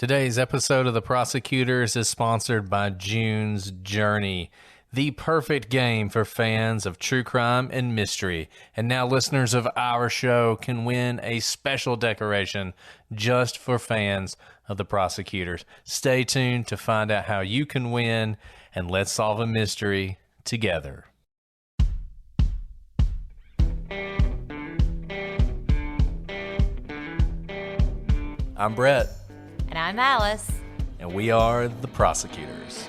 Today's episode of The Prosecutors is sponsored by June's Journey, the perfect game for fans of true crime and mystery. And now listeners of our show can win a special decoration just for fans of The Prosecutors. Stay tuned to find out how you can win, and let's solve a mystery together. I'm Brett. And I'm Alice. And we are The Prosecutors.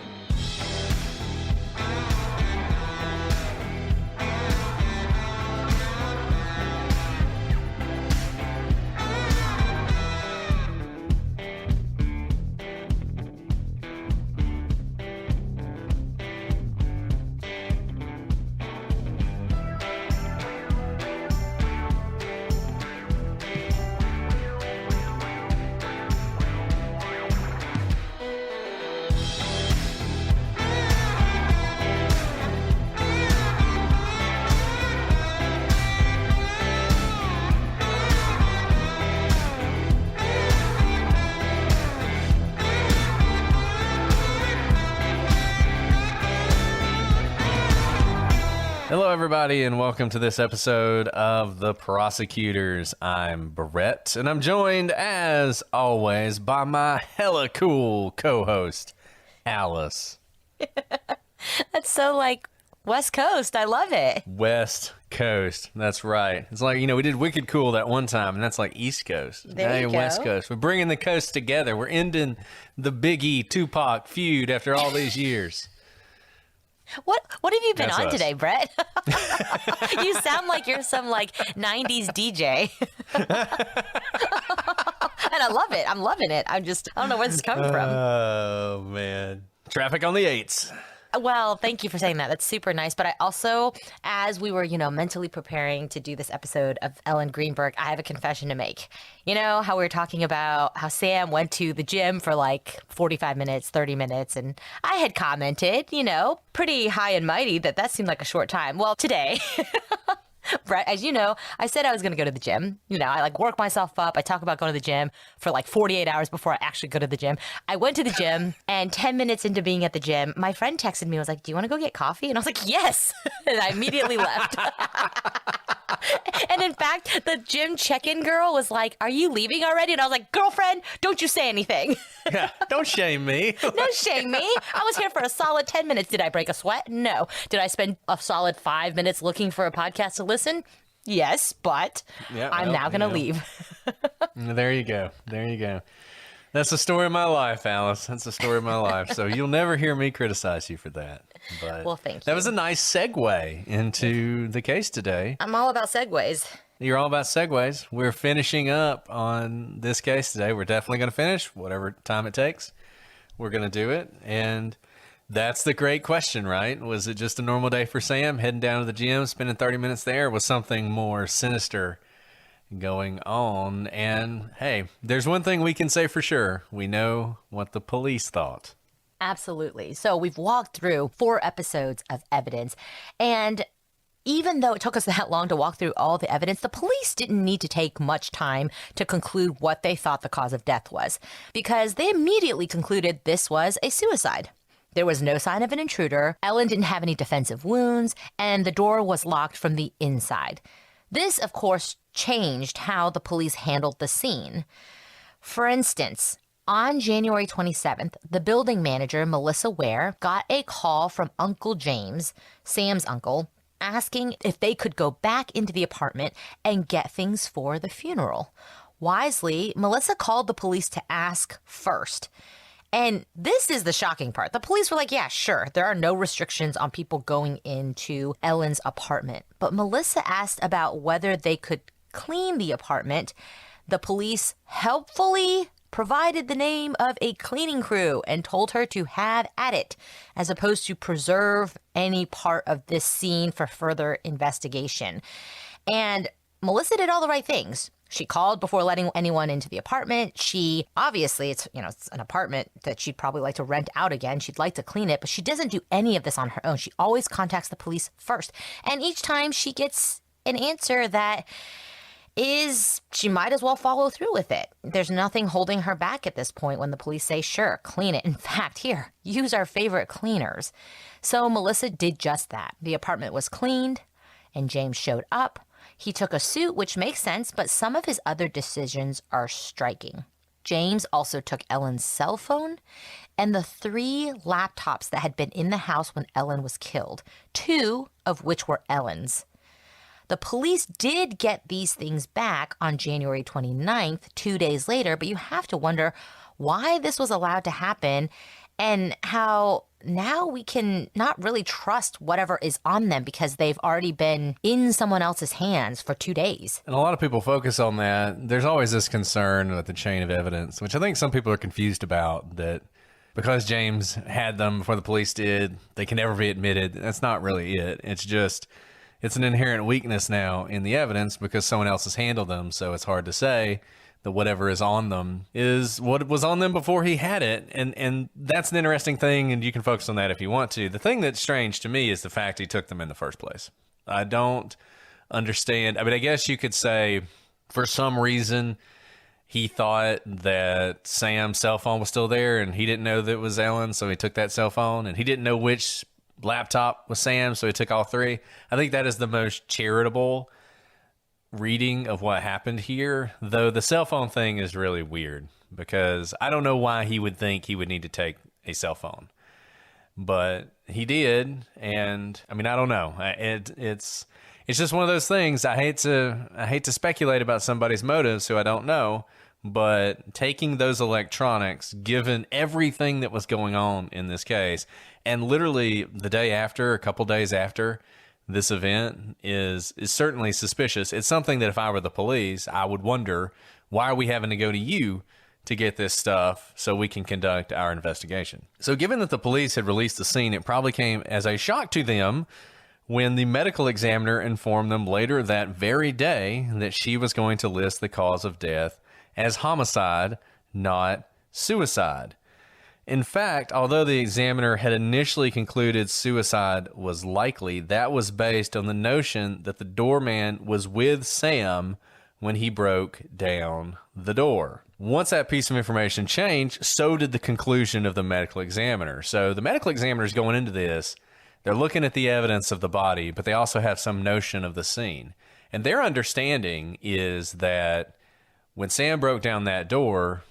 Hello, everybody, and welcome to this episode of The Prosecutors. I'm Brett, and I'm joined, as always, by my hella cool co-host, Alice. That's so, West Coast. I love it. West Coast. That's right. It's like, we did Wicked Cool that one time, and that's like East Coast. There now you you're go. West Coast. We're bringing the coast together. We're ending the Biggie Tupac feud after all these years. What have you been That's on us. today, Brett? You sound like you're some 90s DJ. And I love it. I'm loving it. I don't know where this is coming from. Oh, man. Traffic on the 8s. Well, thank you for saying that. That's super nice. But I also, as we were, mentally preparing to do this episode of Ellen Greenberg, I have a confession to make. You know how we were talking about how Sam went to the gym for 45 minutes, 30 minutes, and I had commented, pretty high and mighty that seemed like a short time. Well, today, Brett, as you know, I said I was going to go to the gym. I work myself up. I talk about going to the gym for 48 hours before I actually go to the gym. I went to the gym, and 10 minutes into being at the gym, my friend texted me and was like, "Do you want to go get coffee?" And I was like, "Yes." And I immediately left. And in fact, the gym check-in girl was like, "Are you leaving already?" And I was like, "Girlfriend, don't you say anything." Yeah, don't shame me. No shame me. I was here for a solid 10 minutes. Did I break a sweat? No. Did I spend a solid 5 minutes looking for a podcast to listen? Yes, but I'm now going to leave. There you go. There you go. That's the story of my life, Alice. That's the story of my life. So you'll never hear me criticize you for that. But Well, thank you. That was a nice segue into the case today. I'm all about segues. You're all about segues. We're finishing up on this case today. We're definitely going to finish whatever time it takes. We're going to do it. And that's the great question, right? Was it just a normal day for Sam, heading down to the gym, spending 30 minutes there? Was something more sinister going on? And hey, there's one thing we can say for sure. We know what the police thought. Absolutely. So we've walked through 4 episodes of evidence, and even though it took us that long to walk through all the evidence, the police didn't need to take much time to conclude what they thought the cause of death was, because they immediately concluded this was a suicide. There was no sign of an intruder, Ellen didn't have any defensive wounds, and the door was locked from the inside. This, of course, changed how the police handled the scene. For instance, on January 27th, the building manager, Melissa Ware, got a call from Uncle James, Sam's uncle, asking if they could go back into the apartment and get things for the funeral. Wisely, Melissa called the police to ask first. And this is the shocking part. The police were like, yeah, sure, there are no restrictions on people going into Ellen's apartment. But Melissa asked about whether they could clean the apartment. The police helpfully provided the name of a cleaning crew and told her to have at it, as opposed to preserve any part of this scene for further investigation. And Melissa did all the right things. She called before letting anyone into the apartment. She, obviously, it's an apartment that she'd probably like to rent out again. She'd like to clean it, but she doesn't do any of this on her own. She always contacts the police first. And each time she gets an answer that is she might as well follow through with it. There's nothing holding her back at this point when the police say, sure, clean it. In fact, here, use our favorite cleaners. So Melissa did just that. The apartment was cleaned and James showed up. He took a suit, which makes sense, but some of his other decisions are striking. James also took Ellen's cell phone and the 3 laptops that had been in the house when Ellen was killed, 2 of which were Ellen's. The police did get these things back on January 29th, 2 days later, but you have to wonder why this was allowed to happen and how now we can not really trust whatever is on them because they've already been in someone else's hands for 2 days. And a lot of people focus on that. There's always this concern with the chain of evidence, which I think some people are confused about, that because James had them before the police did, they can never be admitted. That's not really it. It's an inherent weakness now in the evidence because someone else has handled them. So it's hard to say that whatever is on them is what was on them before he had it. And that's an interesting thing, and you can focus on that if you want to. The thing that's strange to me is the fact he took them in the first place. I don't understand. I mean, I guess you could say for some reason he thought that Sam's cell phone was still there and he didn't know that it was Ellen, so he took that cell phone, and he didn't know which laptop was Sam, so he took all 3. I think that is the most charitable reading of what happened here, though the cell phone thing is really weird because I don't know why he would think he would need to take a cell phone, but he did. And I mean, I don't know. It's just one of those things. I hate to speculate about somebody's motives who I don't know, but taking those electronics, given everything that was going on in this case, and literally the day after, a couple days after this event, is certainly suspicious. It's something that if I were the police, I would wonder, why are we having to go to you to get this stuff so we can conduct our investigation? So given that the police had released the scene, it probably came as a shock to them when the medical examiner informed them later that very day that she was going to list the cause of death as homicide, not suicide. In fact, although the examiner had initially concluded suicide was likely, that was based on the notion that the doorman was with Sam when he broke down the door. Once that piece of information changed, so did the conclusion of the medical examiner. So the medical examiner is going into this, they're looking at the evidence of the body, but they also have some notion of the scene. And their understanding is that when Sam broke down that door,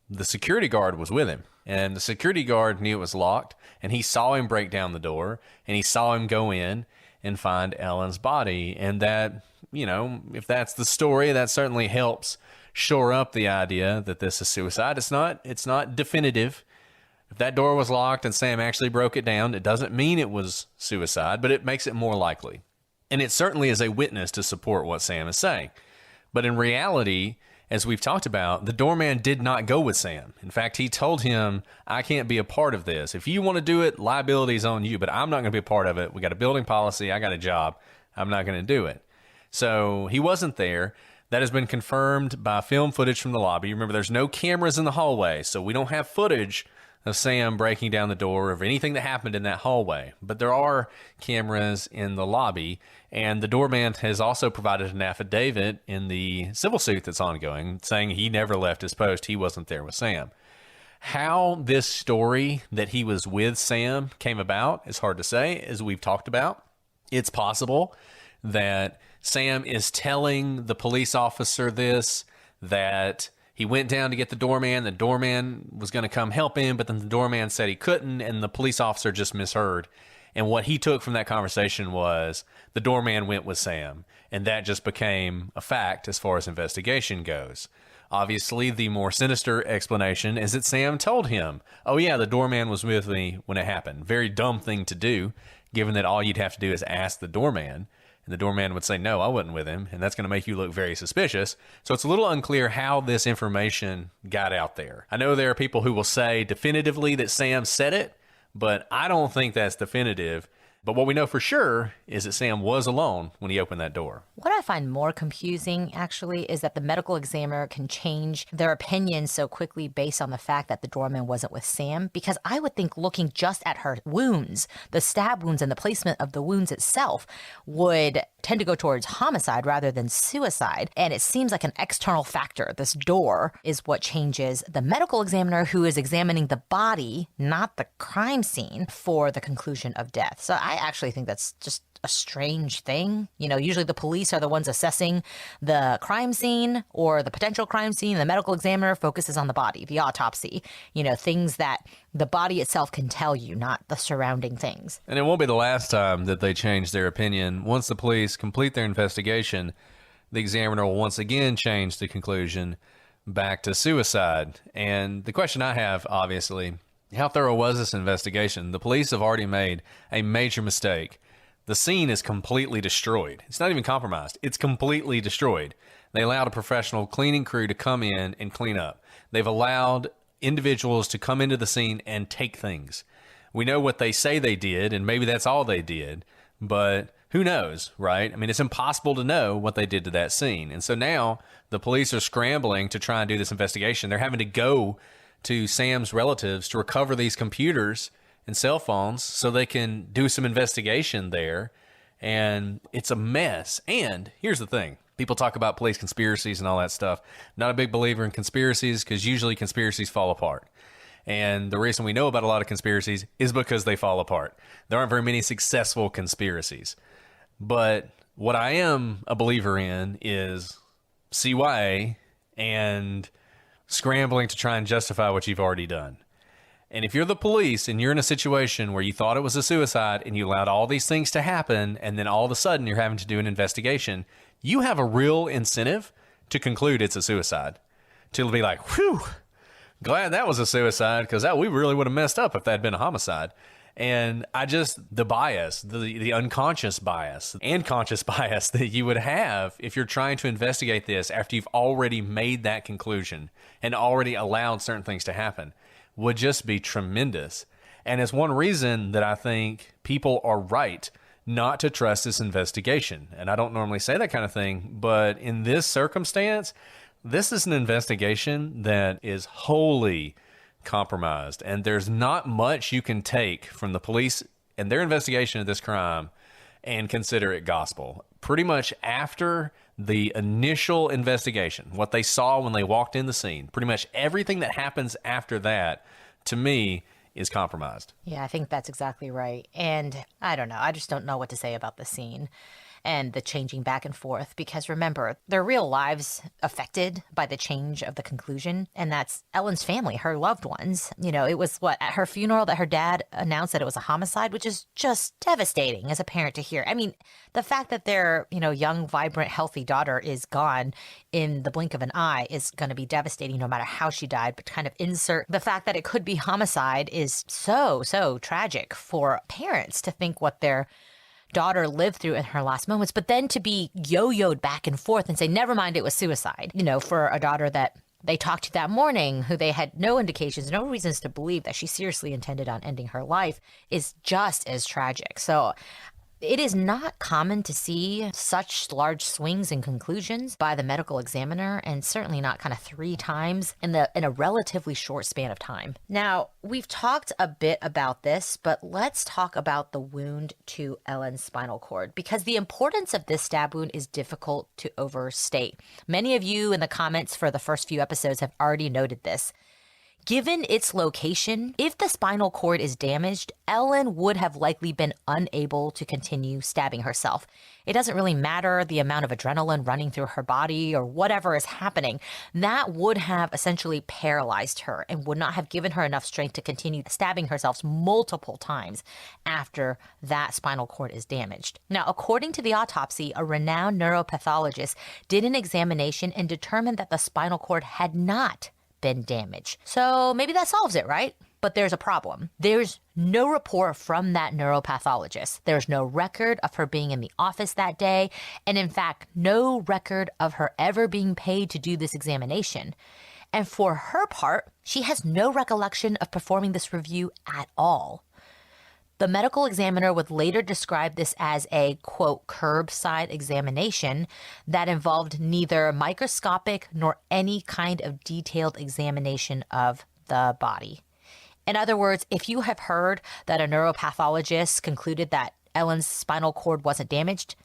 the security guard was with him. And the security guard knew it was locked, and he saw him break down the door, and he saw him go in and find Ellen's body. And that, if that's the story, that certainly helps shore up the idea that this is suicide. It's not definitive. If that door was locked and Sam actually broke it down, it doesn't mean it was suicide, but it makes it more likely. And it certainly is a witness to support what Sam is saying. But in reality, as we've talked about, the doorman did not go with Sam. In fact, he told him, I can't be a part of this. If you want to do it, liability's on you, but I'm not going to be a part of it. We got a building policy. I got a job. I'm not going to do it. So he wasn't there. That has been confirmed by film footage from the lobby. Remember, there's no cameras in the hallway, so we don't have footage of Sam breaking down the door, of anything that happened in that hallway. But there are cameras in the lobby, and the doorman has also provided an affidavit in the civil suit that's ongoing, saying he never left his post. He wasn't there with Sam. How this story that he was with Sam came about is hard to say, as we've talked about. It's possible that Sam is telling the police officer this, that he went down to get the doorman was going to come help him, but then the doorman said he couldn't, and the police officer just misheard. And what he took from that conversation was the doorman went with Sam, and that just became a fact as far as investigation goes. Obviously, the more sinister explanation is that Sam told him, oh yeah, the doorman was with me when it happened. Very dumb thing to do, given that all you'd have to do is ask the doorman. And the doorman would say, no, I wasn't with him. And that's going to make you look very suspicious. So it's a little unclear how this information got out there. I know there are people who will say definitively that Sam said it, but I don't think that's definitive. But what we know for sure is that Sam was alone when he opened that door. What I find more confusing, actually, is that the medical examiner can change their opinion so quickly based on the fact that the doorman wasn't with Sam. Because I would think looking just at her wounds, the stab wounds and the placement of the wounds itself would tend to go towards homicide rather than suicide. And it seems like an external factor. This door is what changes the medical examiner who is examining the body, not the crime scene, for the conclusion of death. So I actually think that's just a strange thing. You know, usually the police are the ones assessing the crime scene or the potential crime scene. The medical examiner focuses on the body, the autopsy, you know, things that the body itself can tell you, not the surrounding things. And it won't be the last time that they change their opinion. Once the police complete their investigation, the examiner will once again change the conclusion back to suicide. And the question I have, obviously, how thorough was this investigation? The police have already made a major mistake. The scene is completely destroyed. It's not even compromised. It's completely destroyed. They allowed a professional cleaning crew to come in and clean up. They've allowed individuals to come into the scene and take things. We know what they say they did, and maybe that's all they did, but who knows, right? I mean, it's impossible to know what they did to that scene. And so now the police are scrambling to try and do this investigation. They're having to go to Sam's relatives to recover these computers and cell phones so they can do some investigation there. And it's a mess. And here's the thing. People talk about police conspiracies and all that stuff. Not a big believer in conspiracies because usually conspiracies fall apart. And the reason we know about a lot of conspiracies is because they fall apart. There aren't very many successful conspiracies. But what I am a believer in is CYA and scrambling to try and justify what you've already done. And if you're the police and you're in a situation where you thought it was a suicide and you allowed all these things to happen, and then all of a sudden you're having to do an investigation, you have a real incentive to conclude it's a suicide. To be like, whew, glad that was a suicide, because we really would have messed up if that had been a homicide. And the bias, the unconscious bias and conscious bias that you would have if you're trying to investigate this after you've already made that conclusion and already allowed certain things to happen, would just be tremendous. And it's one reason that I think people are right not to trust this investigation. And I don't normally say that kind of thing, but in this circumstance, this is an investigation that is wholly compromised. And there's not much you can take from the police and their investigation of this crime and consider it gospel. Pretty much after the initial investigation, what they saw when they walked in the scene, pretty much everything that happens after that, to me, is compromised. Yeah, I think that's exactly right. And I don't know. I just don't know what to say about the scene and the changing back and forth, because remember, their real lives affected by the change of the conclusion. And that's Ellen's family, her loved ones. You know, it was at her funeral that her dad announced that it was a homicide, which is just devastating as a parent to hear. I mean, the fact that their, young, vibrant, healthy daughter is gone in the blink of an eye is going to be devastating no matter how she died. But kind of insert the fact that it could be homicide is so, so tragic for parents to think what their daughter lived through in her last moments, but then to be yo-yoed back and forth and say, never mind, it was suicide. For a daughter that they talked to that morning, who they had no indications, no reasons to believe that she seriously intended on ending her life, is just as tragic. So it is not common to see such large swings in conclusions by the medical examiner, and certainly not kind of 3 times in a relatively short span of time. Now, we've talked a bit about this, but let's talk about the wound to Ellen's spinal cord, because the importance of this stab wound is difficult to overstate. Many of you in the comments for the first few episodes have already noted this. Given its location, if the spinal cord is damaged, Ellen would have likely been unable to continue stabbing herself. It doesn't really matter the amount of adrenaline running through her body or whatever is happening. That would have essentially paralyzed her and would not have given her enough strength to continue stabbing herself multiple times after that spinal cord is damaged. Now, according to the autopsy, a renowned neuropathologist did an examination and determined that the spinal cord had not been damaged. So maybe that solves it, right? But there's a problem. There's no report from that neuropathologist. There's no record of her being in the office that day. And in fact, no record of her ever being paid to do this examination. And for her part, she has no recollection of performing this review at all. The medical examiner would later describe this as a, quote, curbside examination that involved neither microscopic nor any kind of detailed examination of the body. In other words, if you have heard that a neuropathologist concluded that Ellen's spinal cord wasn't damaged,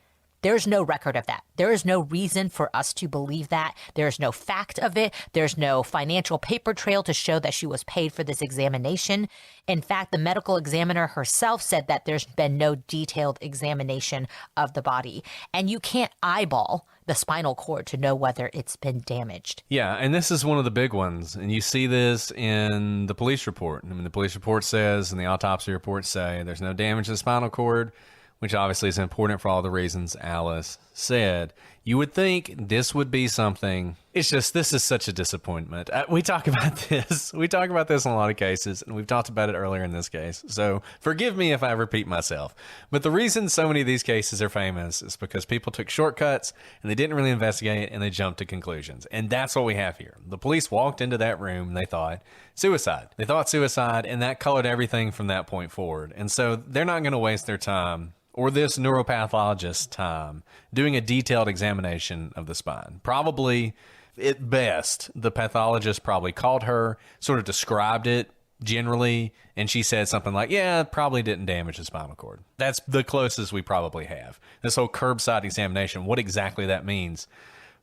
there's no record of that. There is no reason for us to believe that. There's no fact of it. There's no financial paper trail to show that she was paid for this examination. In fact, the medical examiner herself said that there's been no detailed examination of the body. And you can't eyeball the spinal cord to know whether it's been damaged. Yeah, and this is one of the big ones. And you see this in the police report. I mean, the police report says, and the autopsy reports say, there's no damage to the spinal cord, which obviously is important for all the reasons Alice said. You would think this would be something. It's just, this is such a disappointment. We talk about this. We talk about this in a lot of cases, and we've talked about it earlier in this case. So forgive me if I repeat myself. But the reason so many of these cases are famous is because people took shortcuts, and they didn't really investigate, and they jumped to conclusions. And that's what we have here. The police walked into that room, and they thought suicide. They thought suicide, and that colored everything from that point forward. And so they're not going to waste their time, or this neuropathologist's time, doing a detailed examination of the spine. Probably, at best, the pathologist probably called her, sort of described it generally, and she said something like, yeah, it probably didn't damage the spinal cord. That's the closest we probably have. This whole curbside examination, what exactly that means,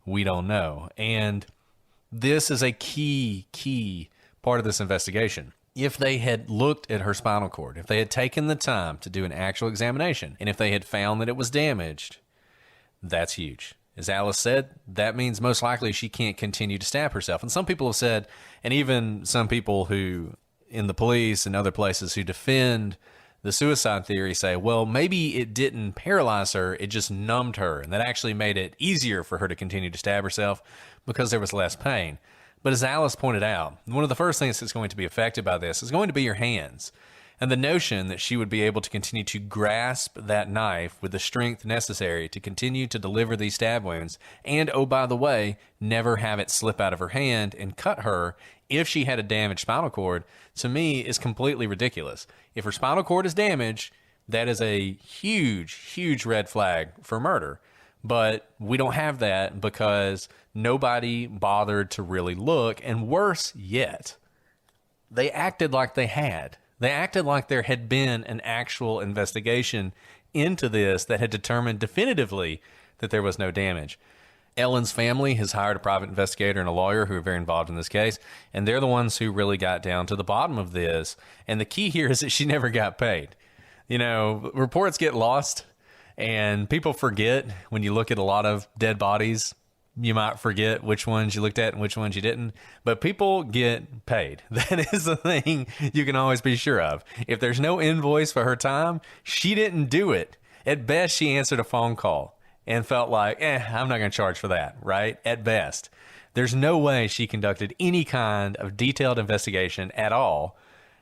we don't know. And this is a key part of this investigation. If they had looked at her spinal cord, if they had taken the time to do an actual examination, and if they had found that it was damaged, that's huge. As Alice said, that means most likely she can't continue to stab herself. And some people have said, and even some people who, in the police and other places who defend the suicide theory say, well, maybe it didn't paralyze her, it just numbed her. And that actually made it easier for her to continue to stab herself because there was less pain. But as Alice pointed out, one of the first things that's going to be affected by this is going to be your hands. And the notion that she would be able to continue to grasp that knife with the strength necessary to continue to deliver these stab wounds, and, oh, by the way, never have it slip out of her hand and cut her if she had a damaged spinal cord, to me is completely ridiculous. If her spinal cord is damaged, that is a huge red flag for murder. But we don't have that because nobody bothered to really look. And worse yet, they acted like they had. They acted like there had been an actual investigation into this that had determined definitively that there was no damage. Ellen's family has hired a private investigator and a lawyer who are very involved in this case, and they're the ones who really got down to the bottom of this. And the key here is that she never got paid. You know, reports get lost. And people forget when you look at a lot of dead bodies, you might forget which ones you looked at and which ones you didn't. But people get paid. That is the thing you can always be sure of. If there's no invoice for her time, she didn't do it. At best, she answered a phone call and felt like, I'm not going to charge for that, right? At best. There's no way she conducted any kind of detailed investigation at all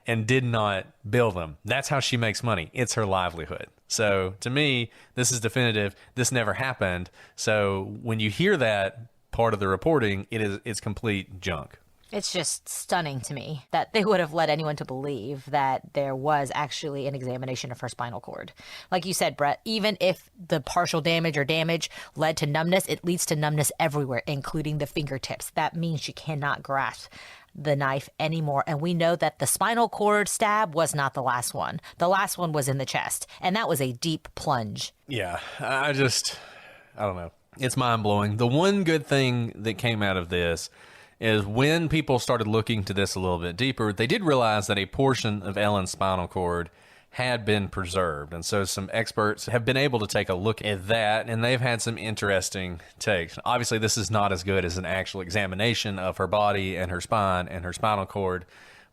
and did not bill them. That's how she makes money. It's her livelihood. So to me, this is definitive. This never happened. So when you hear that part of the reporting, it's complete junk. It's just stunning to me that they would have led anyone to believe that there was actually an examination of her spinal cord. Like you said, Brett, even if the partial damage or damage led to numbness, it leads to numbness everywhere, including the fingertips. That means she cannot grasp the knife anymore. And we know that the spinal cord stab was not the last one. The last one was in the chest, and that was a deep plunge. Yeah, I don't know. It's mind-blowing. The one good thing that came out of this is when people started looking to this a little bit deeper, they did realize that a portion of Ellen's spinal cord had been preserved. And so some experts have been able to take a look at that, and they've had some interesting takes. Obviously, this is not as good as an actual examination of her body and her spine and her spinal cord,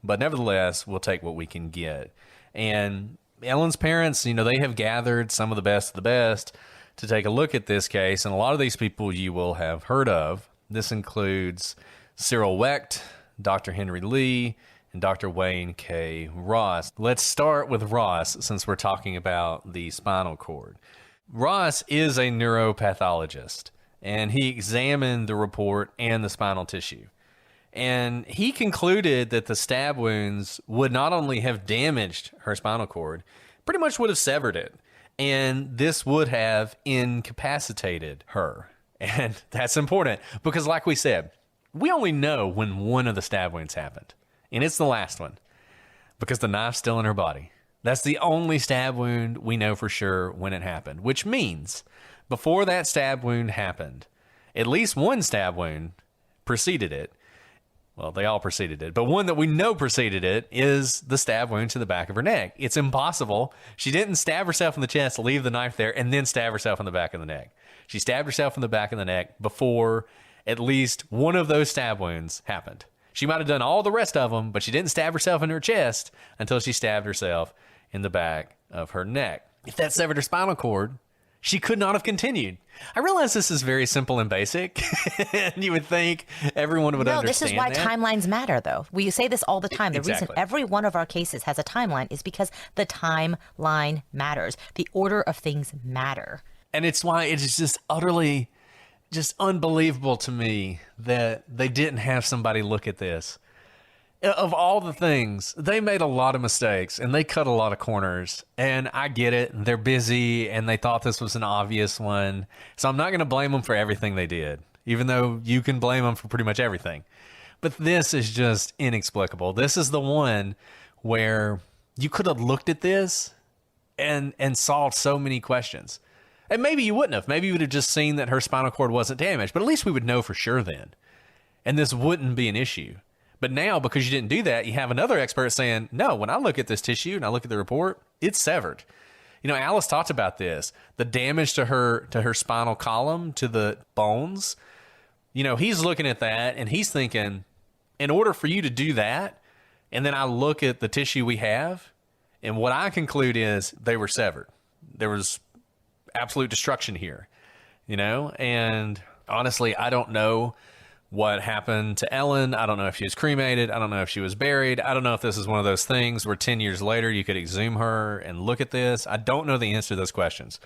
but nevertheless, we'll take what we can get. And Ellen's parents, you know, they have gathered some of the best to take a look at this case, and a lot of these people you will have heard of. This includes Cyril Wecht, Dr. Henry Lee, and Dr. Wayne K. Ross. Let's start with Ross since we're talking about the spinal cord. Ross is a neuropathologist, and he examined the report and the spinal tissue. And he concluded that the stab wounds would not only have damaged her spinal cord, pretty much would have severed it. And this would have incapacitated her. And that's important because, like we said, we only know when one of the stab wounds happened. And it's the last one because the knife's still in her body. That's the only stab wound we know for sure when it happened, which means before that stab wound happened, at least one stab wound preceded it. Well, they all preceded it, but one that we know preceded it is the stab wound to the back of her neck. It's impossible. She didn't stab herself in the chest, leave the knife there, and then stab herself in the back of the neck. She stabbed herself in the back of the neck before at least one of those stab wounds happened. She might have done all the rest of them, but she didn't stab herself in her chest until she stabbed herself in the back of her neck. If that severed her spinal cord, she could not have continued. I realize this is very simple and basic, and you would think everyone would understand. No, this is why that. Timelines matter, though. We say this all the time. The reason every one of our cases has a timeline is because the timeline matters. The order of things matter. And it's why it is just utterly just unbelievable to me that they didn't have somebody look at this. Of all the things, they made a lot of mistakes and they cut a lot of corners. And I get it. They're busy and they thought this was an obvious one. So I'm not going to blame them for everything they did, even though you can blame them for pretty much everything. But this is just inexplicable. This is the one where you could have looked at this and solved so many questions. And maybe you wouldn't have. Maybe you would have just seen that her spinal cord wasn't damaged. But at least we would know for sure then. And this wouldn't be an issue. But now, because you didn't do that, you have another expert saying, no, when I look at this tissue and I look at the report, it's severed. You know, Alice talked about this. The damage to her spinal column, to the bones. You know, he's looking at that and he's thinking, in order for you to do that, and then I look at the tissue we have, and what I conclude is they were severed. There was absolute destruction here, you know? And honestly, I don't know what happened to Ellen. I don't know if she was cremated. I don't know if she was buried. I don't know if this is one of those things where 10 years later you could exhume her and look at this. I don't know the answer to those questions.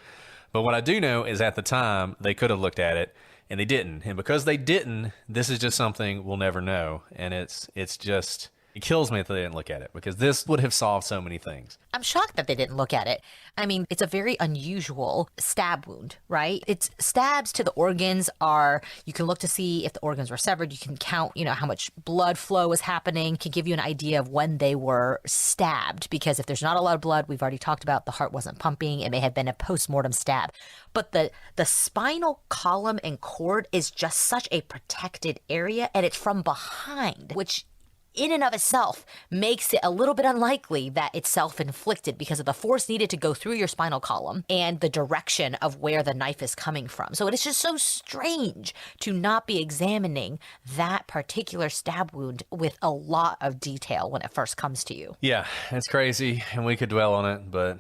But what I do know is at the time they could have looked at it and they didn't. And because they didn't, this is just something we'll never know. And it's just, it kills me that they didn't look at it because this would have solved so many things. I'm shocked that they didn't look at it. I mean, it's a very unusual stab wound, right? It's stabs to the organs are, you can look to see if the organs were severed. You can count, you know, how much blood flow is happening, can give you an idea of when they were stabbed. Because if there's not a lot of blood, we've already talked about the heart wasn't pumping. It may have been a post-mortem stab. But the spinal column and cord is just such a protected area, and it's from behind, which in and of itself makes it a little bit unlikely that it's self-inflicted because of the force needed to go through your spinal column and the direction of where the knife is coming from. So it is just so strange to not be examining that particular stab wound with a lot of detail when it first comes to you. Yeah, it's crazy, and we could dwell on it, but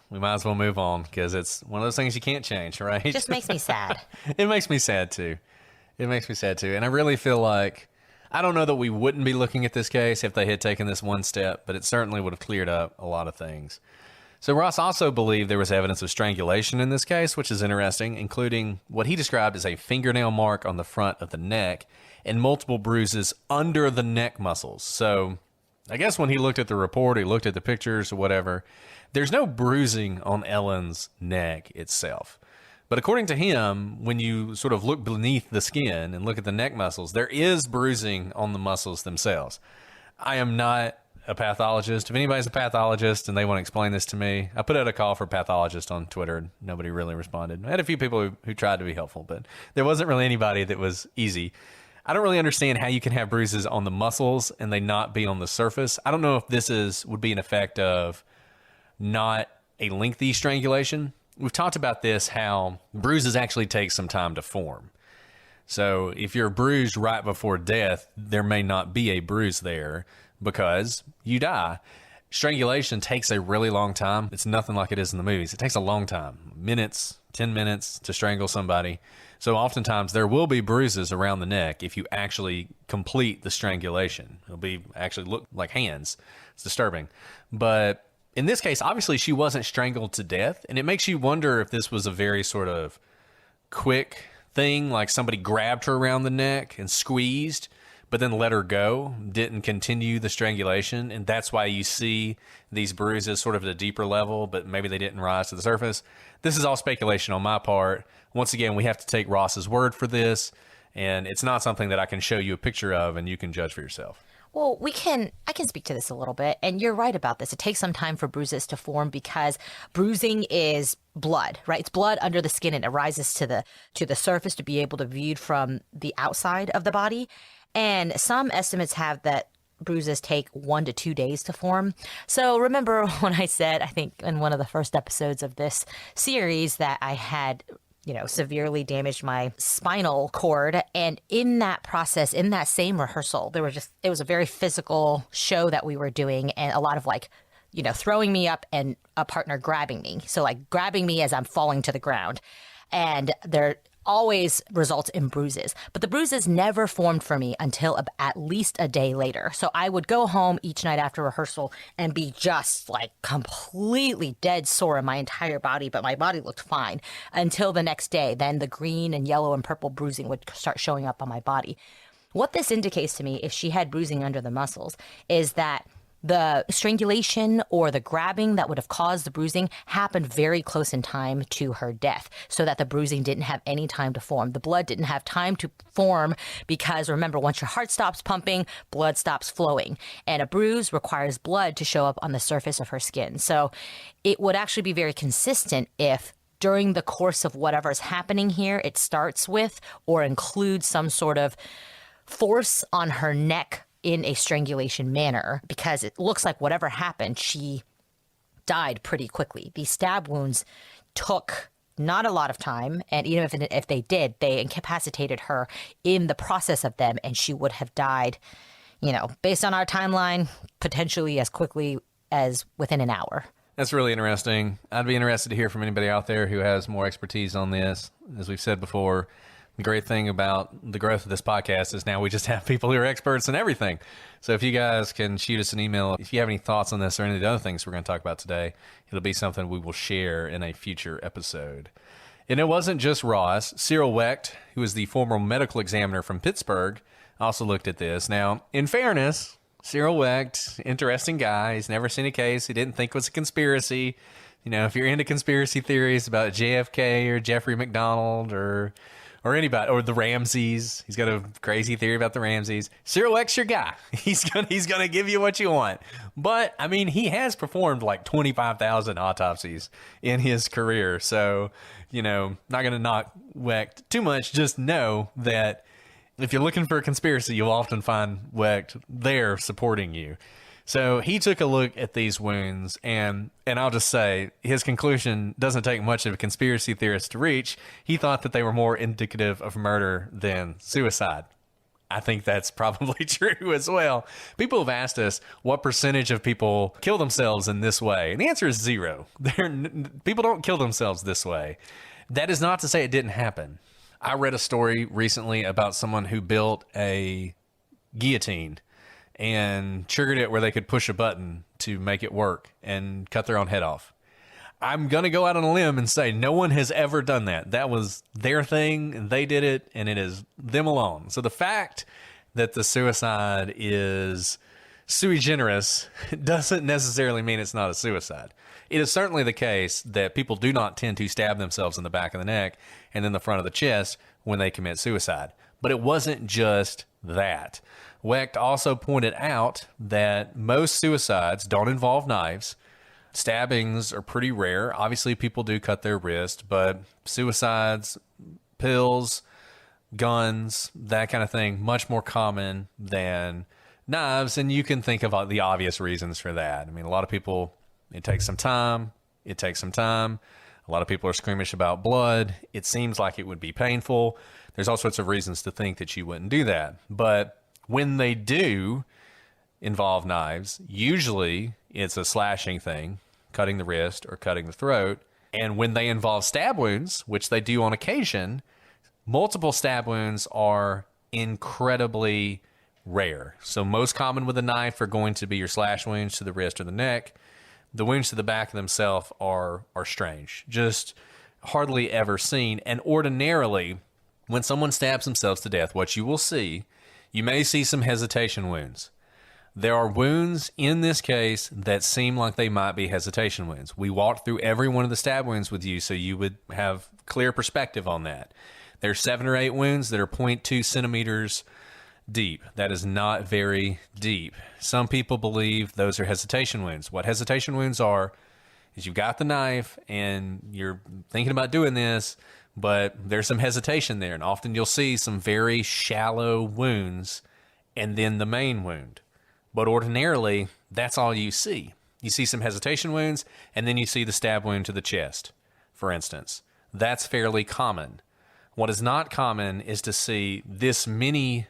we might as well move on because it's one of those things you can't change, right? It just makes me sad. It makes me sad, too. It makes me sad, too. And I really feel like, I don't know that we wouldn't be looking at this case if they had taken this one step, but it certainly would have cleared up a lot of things. So Ross also believed there was evidence of strangulation in this case, which is interesting, including what he described as a fingernail mark on the front of the neck and multiple bruises under the neck muscles. So I guess when he looked at the report, he looked at the pictures or whatever, there's no bruising on Ellen's neck itself. But according to him, when you sort of look beneath the skin and look at the neck muscles, there is bruising on the muscles themselves. I am not a pathologist. If anybody's a pathologist and they want to explain this to me, I put out a call for a pathologist on Twitter. Nobody really responded. I had a few people who tried to be helpful, but there wasn't really anybody that was easy. I don't really understand how you can have bruises on the muscles and they not be on the surface. I don't know if this would be an effect of not a lengthy strangulation. We've talked about this, how bruises actually take some time to form. So if you're bruised right before death, there may not be a bruise there because you die. Strangulation takes a really long time. It's nothing like it is in the movies. It takes a long time, minutes, 10 minutes to strangle somebody. So oftentimes there will be bruises around the neck if you actually complete the strangulation. It'll be actually look like hands. It's disturbing. But in this case, obviously she wasn't strangled to death, and it makes you wonder if this was a very sort of quick thing, like somebody grabbed her around the neck and squeezed, but then let her go, didn't continue the strangulation. And that's why you see these bruises sort of at a deeper level, but maybe they didn't rise to the surface. This is all speculation on my part. Once again, we have to take Ross's word for this, and it's not something that I can show you a picture of and you can judge for yourself. Well, I can speak to this a little bit, and you're right about this. It takes some time for bruises to form because bruising is blood, right? It's blood under the skin and it rises to the surface to be able to be viewed from the outside of the body. And some estimates have that bruises take 1 to 2 days to form. So remember when I said, I think in one of the first episodes of this series, that I had severely damaged my spinal cord. And in that process, in that same rehearsal, it was a very physical show that we were doing, and a lot of throwing me up and a partner grabbing me. So like grabbing me as I'm falling to the ground. And there always results in bruises. But the bruises never formed for me until at least a day later. So I would go home each night after rehearsal and be just like completely dead sore in my entire body, but my body looked fine until the next day. Then the green and yellow and purple bruising would start showing up on my body. What this indicates to me, if she had bruising under the muscles, is that the strangulation or the grabbing that would have caused the bruising happened very close in time to her death, so that the bruising didn't have any time to form. The blood didn't have time to form because, remember, once your heart stops pumping, blood stops flowing. And a bruise requires blood to show up on the surface of her skin. So it would actually be very consistent if during the course of whatever's happening here, it starts with or includes some sort of force on her neck in a strangulation manner, because it looks like whatever happened, she died pretty quickly. These stab wounds took not a lot of time, and even if they did, they incapacitated her in the process of them, and she would have died, based on our timeline, potentially as quickly as within an hour. That's really interesting. I'd be interested to hear from anybody out there who has more expertise on this. As we've said before, the great thing about the growth of this podcast is now we just have people who are experts in everything. So if you guys can shoot us an email, if you have any thoughts on this or any of the other things we're going to talk about today, it'll be something we will share in a future episode. And it wasn't just Ross. Cyril Wecht, who is the former medical examiner from Pittsburgh, also looked at this. Now, in fairness, Cyril Wecht, interesting guy. He's never seen a case he didn't think was a conspiracy. If you're into conspiracy theories about JFK or Jeffrey McDonald or anybody, or the Ramseys. He's got a crazy theory about the Ramseys. Cyril Wecht's your guy. He's gonna give you what you want. But I mean, he has performed like 25,000 autopsies in his career. So, not gonna knock Wecht too much. Just know that if you're looking for a conspiracy, you'll often find Wecht there supporting you. So he took a look at these wounds, and I'll just say his conclusion doesn't take much of a conspiracy theorist to reach. He thought that they were more indicative of murder than suicide. I think that's probably true as well. People have asked us what percentage of people kill themselves in this way, and the answer is 0. People don't kill themselves this way. That is not to say it didn't happen. I read a story recently about someone who built a guillotine and triggered it where they could push a button to make it work and cut their own head off. I'm going to go out on a limb and say no one has ever done that. That was their thing, and they did it, and it is them alone. So the fact that the suicide is sui generis doesn't necessarily mean it's not a suicide. It is certainly the case that people do not tend to stab themselves in the back of the neck and in the front of the chest when they commit suicide. But it wasn't just that. Wecht also pointed out that most suicides don't involve knives. Stabbings are pretty rare. Obviously, people do cut their wrist, but suicides, pills, guns, that kind of thing, much more common than knives. And you can think of the obvious reasons for that. I mean, a lot of people, it takes some time. A lot of people are squeamish about blood. It seems like it would be painful. There's all sorts of reasons to think that you wouldn't do that. But when they do involve knives, usually it's a slashing thing, cutting the wrist or cutting the throat. And when they involve stab wounds, which they do on occasion, multiple stab wounds are incredibly rare. So most common with a knife are going to be your slash wounds to the wrist or the neck. The wounds to the back of themselves are strange, just hardly ever seen. And ordinarily, when someone stabs themselves to death, what you will see You may see some hesitation wounds. There are wounds in this case that seem like they might be hesitation wounds. We walked through every one of the stab wounds with you so you would have clear perspective on that. There's 7 or 8 wounds that are 0.2 centimeters deep. That is not very deep. Some people believe those are hesitation wounds. What hesitation wounds are is you've got the knife and you're thinking about doing this, but there's some hesitation there. And often you'll see some very shallow wounds and then the main wound. But ordinarily, that's all you see. You see some hesitation wounds, and then you see the stab wound to the chest, for instance. That's fairly common. What is not common is to see this many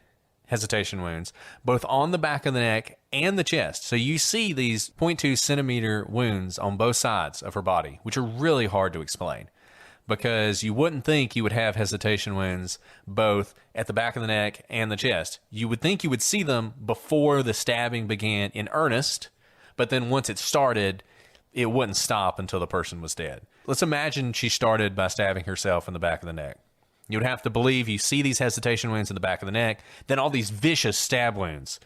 hesitation wounds, both on the back of the neck and the chest. So you see these 0.2 centimeter wounds on both sides of her body, which are really hard to explain, because you wouldn't think you would have hesitation wounds both at the back of the neck and the chest. You would think you would see them before the stabbing began in earnest, but then once it started, it wouldn't stop until the person was dead. Let's imagine she started by stabbing herself in the back of the neck. You would have to believe you see these hesitation wounds in the back of the neck, then all these vicious stab wounds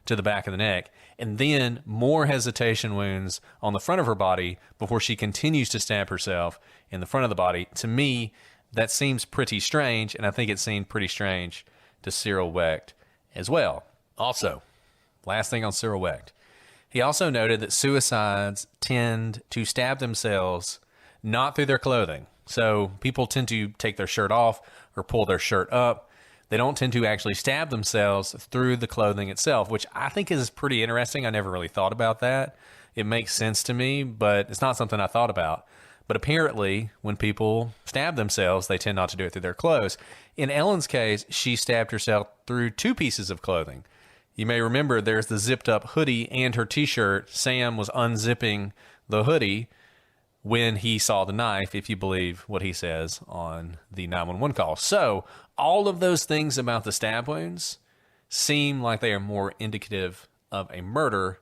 to the back of the neck, and then more hesitation wounds on the front of her body before she continues to stab herself in the front of the body. To me, that seems pretty strange, and I think it seemed pretty strange to Cyril Wecht as well. Also, last thing on Cyril Wecht, he also noted that suicides tend to stab themselves not through their clothing. So people tend to take their shirt off or pull their shirt up. They don't tend to actually stab themselves through the clothing itself, which I think is pretty interesting. I never really thought about that. It makes sense to me, but it's not something I thought about. But apparently, when people stab themselves, they tend not to do it through their clothes. In Ellen's case, she stabbed herself through 2 pieces of clothing. You may remember there's the zipped up hoodie and her t-shirt. Sam was unzipping the hoodie when he saw the knife, if you believe what he says on the 911 call. So all of those things about the stab wounds seem like they are more indicative of a murder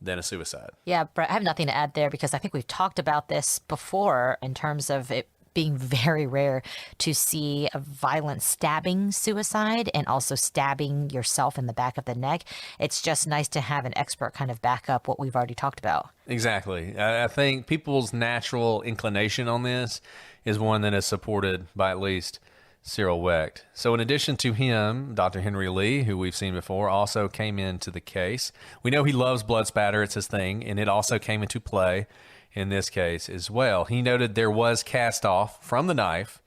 than a suicide. Yeah, Brett, I have nothing to add there because I think we've talked about this before in terms of it being very rare to see a violent stabbing suicide and also stabbing yourself in the back of the neck. It's just nice to have an expert kind of back up what we've already talked about. Exactly. I think people's natural inclination on this is one that is supported by at least Cyril Wecht. So in addition to him, Dr. Henry Lee, who we've seen before, also came into the case. We know he loves blood spatter. It's his thing, and it also came into play in this case as well. He noted there was cast off from the knife,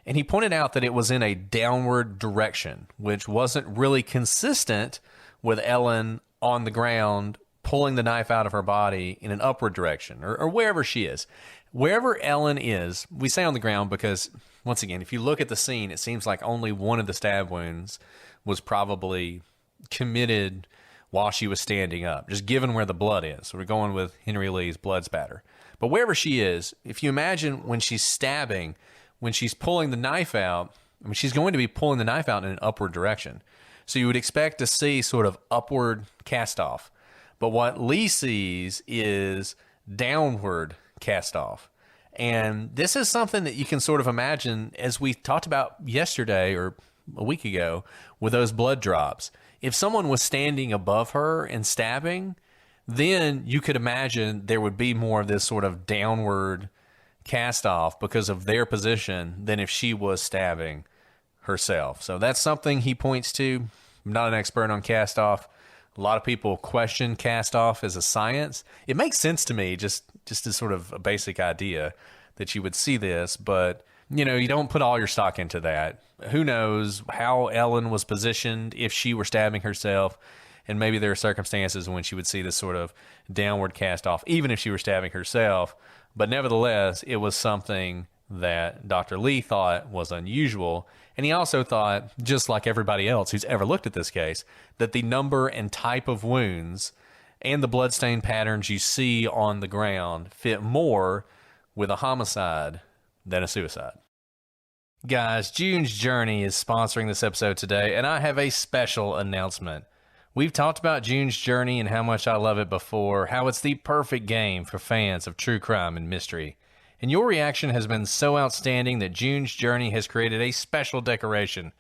and he pointed out that it was in a downward direction, which wasn't really consistent with Ellen on the ground pulling the knife out of her body in an upward direction, or wherever she is. Wherever Ellen is, we say on the ground because, once again, if you look at the scene, it seems like only one of the stab wounds was probably committed while she was standing up, just given where the blood is. So we're going with Henry Lee's blood spatter. But wherever she is, if you imagine when she's stabbing, when she's pulling the knife out, I mean, she's going to be pulling the knife out in an upward direction. So you would expect to see sort of upward cast off. But what Lee sees is downward cast off. And this is something that you can sort of imagine, as we talked about yesterday or a week ago, with those blood drops. If someone was standing above her and stabbing, then you could imagine there would be more of this sort of downward cast off because of their position than if she was stabbing herself. So that's something he points to. I'm not an expert on cast off. A lot of people question cast off as a science. It makes sense to me, just as sort of a basic idea that you would see this, but you know, you don't put all your stock into that. Who knows how Ellen was positioned if she were stabbing herself, and maybe there are circumstances when she would see this sort of downward cast off, even if she were stabbing herself. But nevertheless, it was something that Dr. Lee thought was unusual. And he also thought, just like everybody else who's ever looked at this case, that the number and type of wounds and the bloodstain patterns you see on the ground fit more with a homicide than a suicide. Guys, June's Journey is sponsoring this episode today, and I have a special announcement. We've talked about June's Journey and how much I love it before, how it's the perfect game for fans of true crime and mystery. And your reaction has been so outstanding that June's Journey has created a special decoration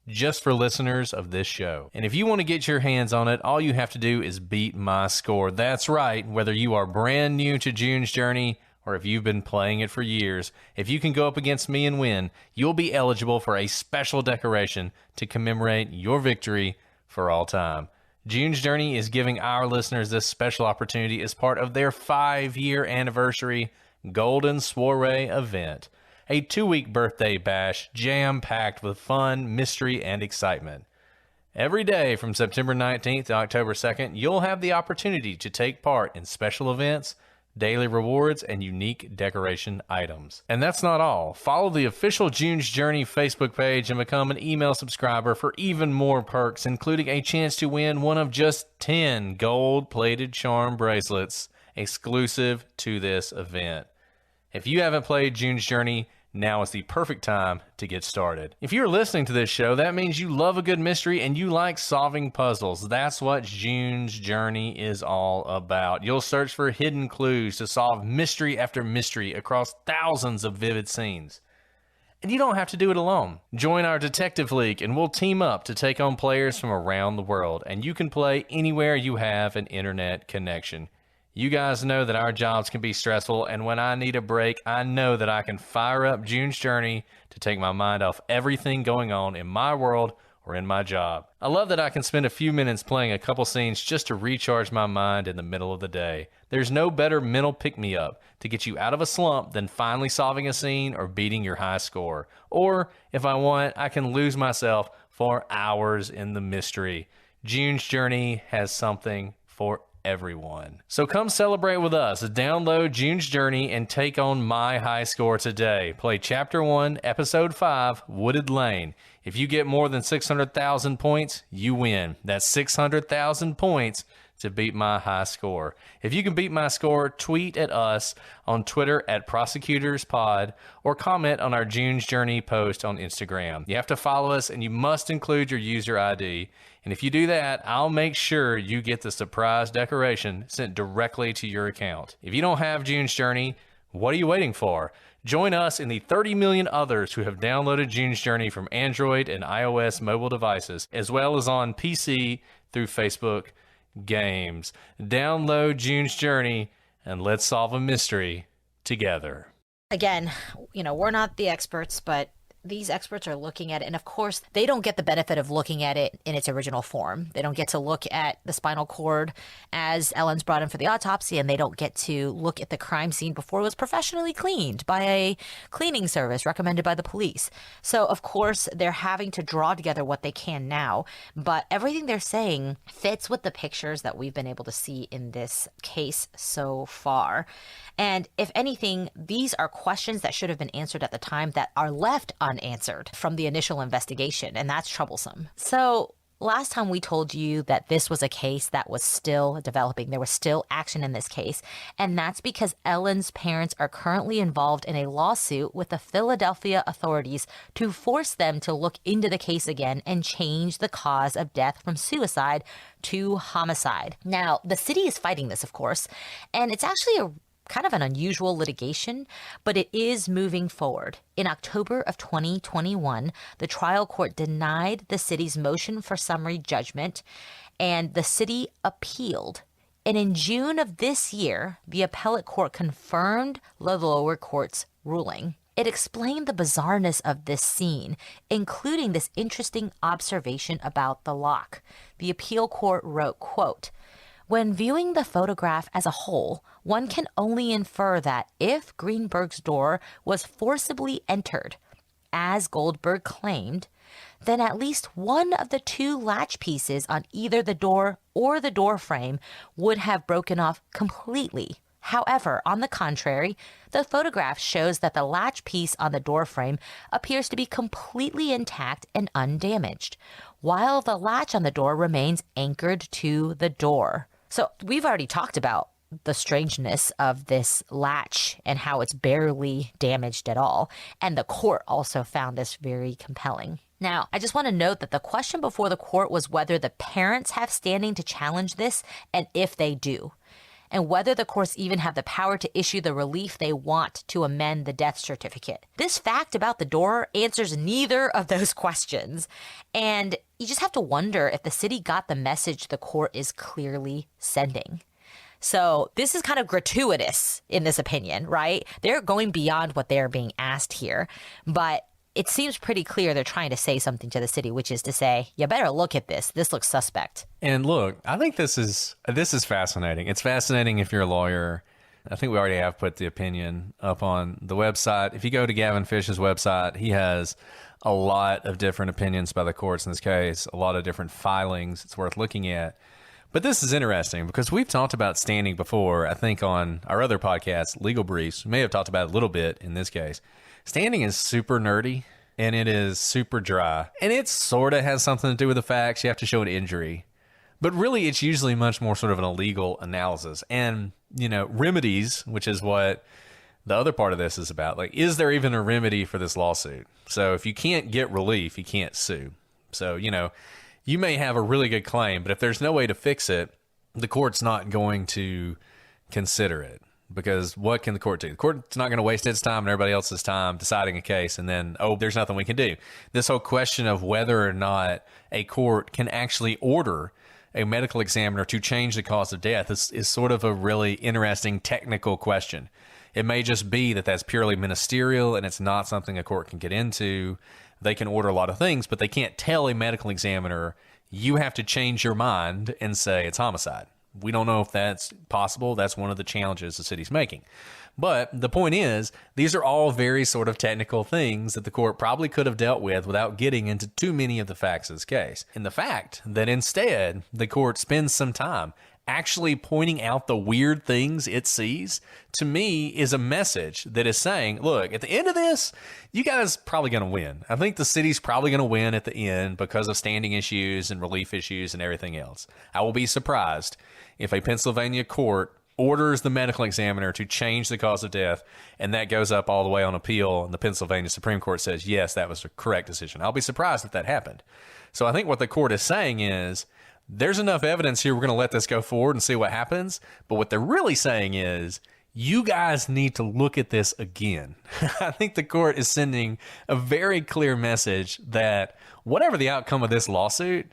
just for listeners of this show. And if you want to get your hands on it, all you have to do is beat my score. That's right, whether you are brand new to June's Journey or if you've been playing it for years, if you can go up against me and win, you'll be eligible for a special decoration to commemorate your victory for all time. June's Journey is giving our listeners this special opportunity as part of their 5-year anniversary Golden Soiree event, a 2-week birthday bash jam-packed with fun, mystery, and excitement. Every day from September 19th to October 2nd, you'll have the opportunity to take part in special events, daily rewards, and unique decoration items. And that's not all. Follow the official June's Journey Facebook page and become an email subscriber for even more perks, including a chance to win one of just 10 gold-plated charm bracelets exclusive to this event. If you haven't played June's Journey, now is the perfect time to get started. If you're listening to this show, that means you love a good mystery and you like solving puzzles. That's what June's Journey is all about. You'll search for hidden clues to solve mystery after mystery across thousands of vivid scenes. And you don't have to do it alone. Join our Detective League and we'll team up to take on players from around the world. And you can play anywhere you have an internet connection. You guys know that our jobs can be stressful, and when I need a break, I know that I can fire up June's Journey to take my mind off everything going on in my world or in my job. I love that I can spend a few minutes playing a couple scenes just to recharge my mind in the middle of the day. There's no better mental pick-me-up to get you out of a slump than finally solving a scene or beating your high score. Or, if I want, I can lose myself for hours in the mystery. June's Journey has something for everyone. So come celebrate with us. Download June's Journey and take on my high score today. Play Chapter 1, Episode 5, Wooded Lane. If you get more than 600,000 points, you win. That's 600,000 points to beat my high score. If you can beat my score, tweet at us on Twitter at ProsecutorsPod or comment on our June's Journey post on Instagram. You have to follow us and you must include your user ID. And if you do that, I'll make sure you get the surprise decoration sent directly to your account. If you don't have June's Journey, what are you waiting for? Join us in the 30 million others who have downloaded June's Journey from Android and iOS mobile devices, as well as on PC through Facebook Games. Download June's Journey and let's solve a mystery together. Again, we're not the experts, but these experts are looking at it, and of course they don't get the benefit of looking at it in its original form. They don't get to look at the spinal cord as Ellen's brought in for the autopsy, and they don't get to look at the crime scene before it was professionally cleaned by a cleaning service recommended by the police. So of course they're having to draw together what they can now, but everything they're saying fits with the pictures that we've been able to see in this case so far. And if anything, these are questions that should have been answered at the time that are left unanswered from the initial investigation, and that's troublesome. So last time we told you that this was a case that was still developing. There was still action in this case, and that's because Ellen's parents are currently involved in a lawsuit with the Philadelphia authorities to force them to look into the case again and change the cause of death from suicide to homicide. Now, the city is fighting this, of course, and it's actually a kind of an unusual litigation, but it is moving forward. In October of 2021, the trial court denied the city's motion for summary judgment, and the city appealed. And in June of this year, the appellate court confirmed the lower court's ruling. It explained the bizarreness of this scene, including this interesting observation about the lock. The appeal court wrote, quote, "When viewing the photograph as a whole, one can only infer that if Greenberg's door was forcibly entered, as Goldberg claimed, then at least one of the two latch pieces on either the door or the door frame would have broken off completely. However, on the contrary, the photograph shows that the latch piece on the door frame appears to be completely intact and undamaged, while the latch on the door remains anchored to the door." So we've already talked about the strangeness of this latch and how it's barely damaged at all. And the court also found this very compelling. Now, I just want to note that the question before the court was whether the parents have standing to challenge this and if they do. and whether the courts even have the power to issue the relief they want to amend the death certificate. This fact about the door answers neither of those questions. And you just have to wonder if the city got the message the court is clearly sending. So this is kind of gratuitous in this opinion, right? They're going beyond what they're being asked here. But it seems pretty clear they're trying to say something to the city, which is to say, you better look at this. This looks suspect. And look, I think this is fascinating. It's fascinating if you're a lawyer. I think we already have put the opinion up on the website. If you go to Gavin Fish's website, he has a lot of different opinions by the courts in this case, a lot of different filings it's worth looking at. But this is interesting because we've talked about standing before, I think on our other podcast, Legal Briefs. We may have talked about it a little bit in this case. Standing is super nerdy and it is super dry. And it sort of has something to do with the facts. You have to show an injury. But really, it's usually much more sort of an legal analysis. And, remedies, which is what the other part of this is about. Like, is there even a remedy for this lawsuit? So if you can't get relief, you can't sue. So, you may have a really good claim, but if there's no way to fix it, the court's not going to consider it. Because what can the court do? The court's not going to waste its time and everybody else's time deciding a case and then, there's nothing we can do. This whole question of whether or not a court can actually order a medical examiner to change the cause of death is sort of a really interesting technical question. It may just be that that's purely ministerial and it's not something a court can get into. They can order a lot of things, but they can't tell a medical examiner, you have to change your mind and say it's homicide. We don't know if that's possible. That's one of the challenges the city's making. But the point is, these are all very sort of technical things that the court probably could have dealt with without getting into too many of the facts of this case. And the fact that instead the court spends some time actually pointing out the weird things it sees, to me, is a message that is saying, look, at the end of this, you guys probably going to win. I think the city's probably going to win at the end because of standing issues and relief issues and everything else. I will be surprised if a Pennsylvania court orders the medical examiner to change the cause of death and that goes up all the way on appeal and the Pennsylvania Supreme Court says, yes, that was the correct decision. I'll be surprised if that happened. So I think what the court is saying is, there's enough evidence here, we're going to let this go forward and see what happens. But what they're really saying is, you guys need to look at this again. I think the court is sending a very clear message that whatever the outcome of this lawsuit,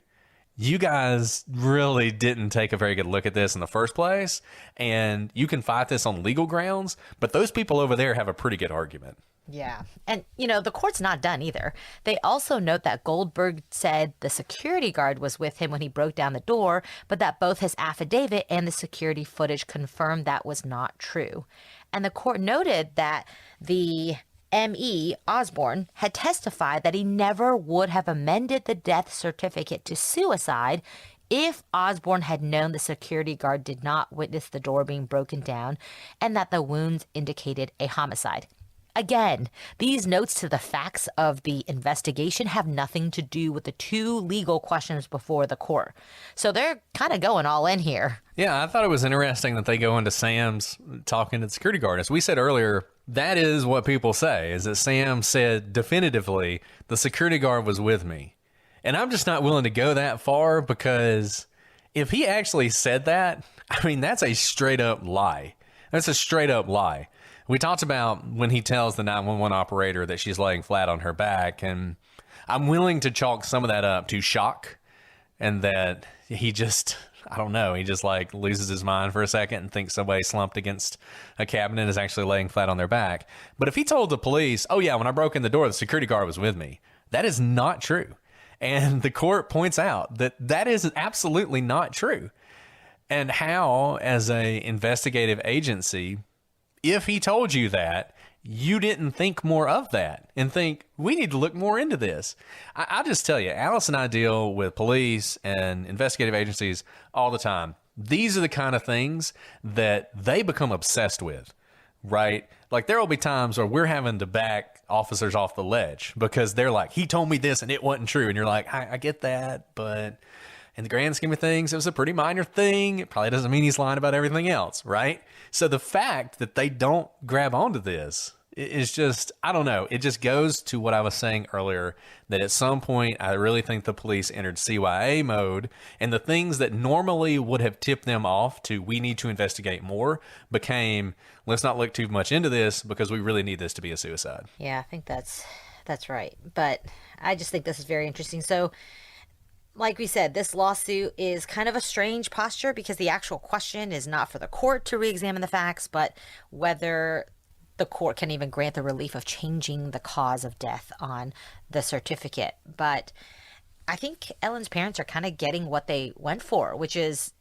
you guys really didn't take a very good look at this in the first place. And you can fight this on legal grounds, but those people over there have a pretty good argument. Yeah. And, the court's not done either. They also note that Goldberg said the security guard was with him when he broke down the door, but that both his affidavit and the security footage confirmed that was not true. And the court noted that the M.E. Osborne had testified that he never would have amended the death certificate to suicide if Osborne had known the security guard did not witness the door being broken down and that the wounds indicated a homicide. Again, these notes to the facts of the investigation have nothing to do with the two legal questions before the court. So they're kind of going all in here. Yeah, I thought it was interesting that they go into Sam's talking to the security guard. As we said earlier, that is what people say, is that Sam said definitively, the security guard was with me. And I'm just not willing to go that far because if he actually said that, that's a straight up lie. That's a straight up lie. We talked about when he tells the 911 operator that she's laying flat on her back, and I'm willing to chalk some of that up to shock and that he just, he just loses his mind for a second and thinks somebody slumped against a cabinet is actually laying flat on their back. But if he told the police, oh yeah, when I broke in the door, the security guard was with me, that is not true. And the court points out that that is absolutely not true. And how, as a investigative agency, if he told you that, you didn't think more of that and think, we need to look more into this. I'll just tell you, Alice and I deal with police and investigative agencies all the time. These are the kind of things that they become obsessed with, right? Like there will be times where we're having to back officers off the ledge because they're like, he told me this and it wasn't true. And you're like, I get that, but in the grand scheme of things, it was a pretty minor thing. It probably doesn't mean he's lying about everything else, right? So the fact that they don't grab onto this is just, I don't know. It just goes to what I was saying earlier, that at some point, I really think the police entered CYA mode, and the things that normally would have tipped them off to, we need to investigate more, became, let's not look too much into this because we really need this to be a suicide. Yeah, I think that's right. But I just think this is very interesting. So, like we said, this lawsuit is kind of a strange posture because the actual question is not for the court to re-examine the facts, but whether the court can even grant the relief of changing the cause of death on the certificate. But I think Ellen's parents are kind of getting what they went for, which is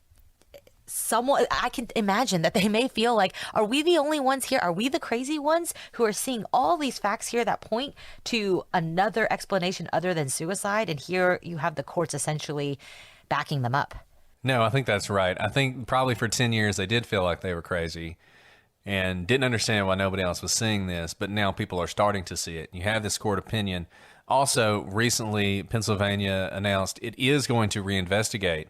somewhat, I can imagine that they may feel like, are we the only ones here? Are we the crazy ones who are seeing all these facts here that point to another explanation other than suicide? And here you have the courts essentially backing them up. No, I think that's right. I think probably for 10 years they did feel like they were crazy and didn't understand why nobody else was seeing this, but now people are starting to see it. You have this court opinion. Also, recently, Pennsylvania announced it is going to reinvestigate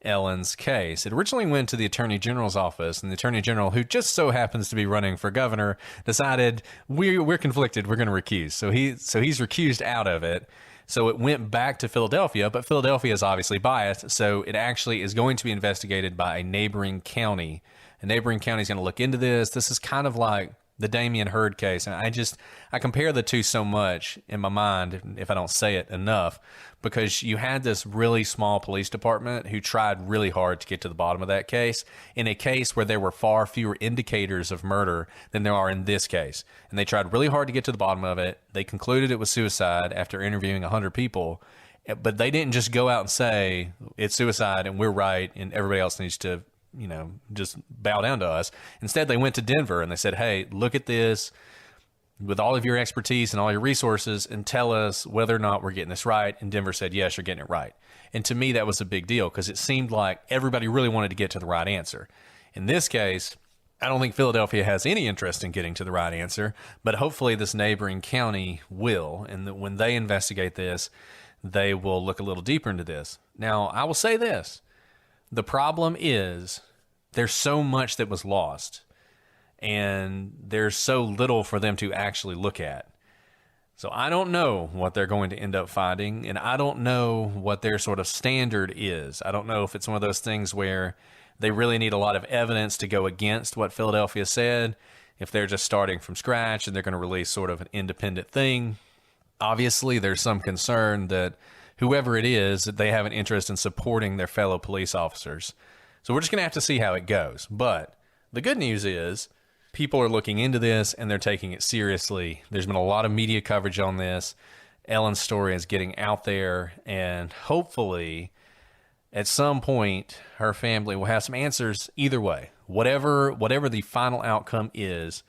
Ellen's case. It originally went to the Attorney General's office, and the Attorney General, who just so happens to be running for governor, decided we're conflicted. We're going to recuse. So he's recused out of it. So it went back to Philadelphia, but Philadelphia is obviously biased. So it actually is going to be investigated by a neighboring county. A neighboring county is going to look into this. This is kind of like the Damien Hurd case. And I compare the two so much in my mind, if I don't say it enough, because you had this really small police department who tried really hard to get to the bottom of that case, in a case where there were far fewer indicators of murder than there are in this case. And they tried really hard to get to the bottom of it. They concluded it was suicide after interviewing 100 people, but they didn't just go out and say it's suicide and we're right and everybody else needs to, just bow down to us. Instead, they went to Denver and they said, hey, look at this with all of your expertise and all your resources and tell us whether or not we're getting this right. And Denver said, yes, you're getting it right. And to me, that was a big deal because it seemed like everybody really wanted to get to the right answer. In this case, I don't think Philadelphia has any interest in getting to the right answer, but hopefully this neighboring county will. And that when they investigate this, they will look a little deeper into this. Now, I will say this. The problem is there's so much that was lost and there's so little for them to actually look at. So I don't know what they're going to end up finding, and I don't know what their sort of standard is. I don't know if it's one of those things where they really need a lot of evidence to go against what Philadelphia said, if they're just starting from scratch and they're going to release sort of an independent thing. Obviously, there's some concern that whoever it is, that they have an interest in supporting their fellow police officers. So we're just going to have to see how it goes. But the good news is people are looking into this and they're taking it seriously. There's been a lot of media coverage on this. Ellen's story is getting out there, and hopefully at some point her family will have some answers either way. Whatever the final outcome is,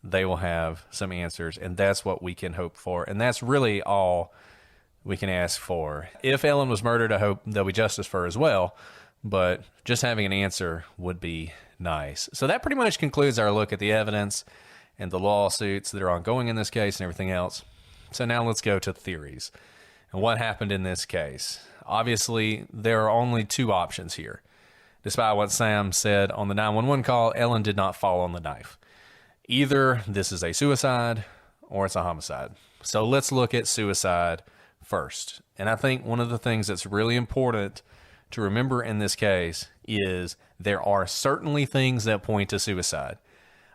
they will have some answers, and that's what we can hope for. And that's really all we can ask for. If Ellen was murdered, I hope there'll be justice for her as well, but just having an answer would be nice. So that pretty much concludes our look at the evidence and the lawsuits that are ongoing in this case and everything else. So now let's go to theories and what happened in this case. Obviously, there are only two options here. Despite what Sam said on the 911 call, Ellen did not fall on the knife. Either this is a suicide or it's a homicide. So let's look at suicide first. And I think one of the things that's really important to remember in this case is there are certainly things that point to suicide.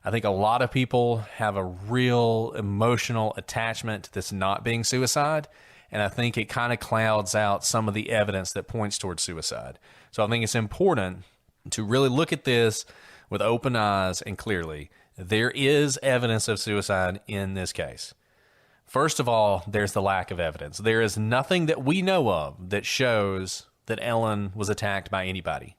I think a lot of people have a real emotional attachment to this not being suicide, and I think it kind of clouds out some of the evidence that points towards suicide. So I think it's important to really look at this with open eyes and clearly. There is evidence of suicide in this case. First of all, there's the lack of evidence. There is nothing that we know of that shows that Ellen was attacked by anybody.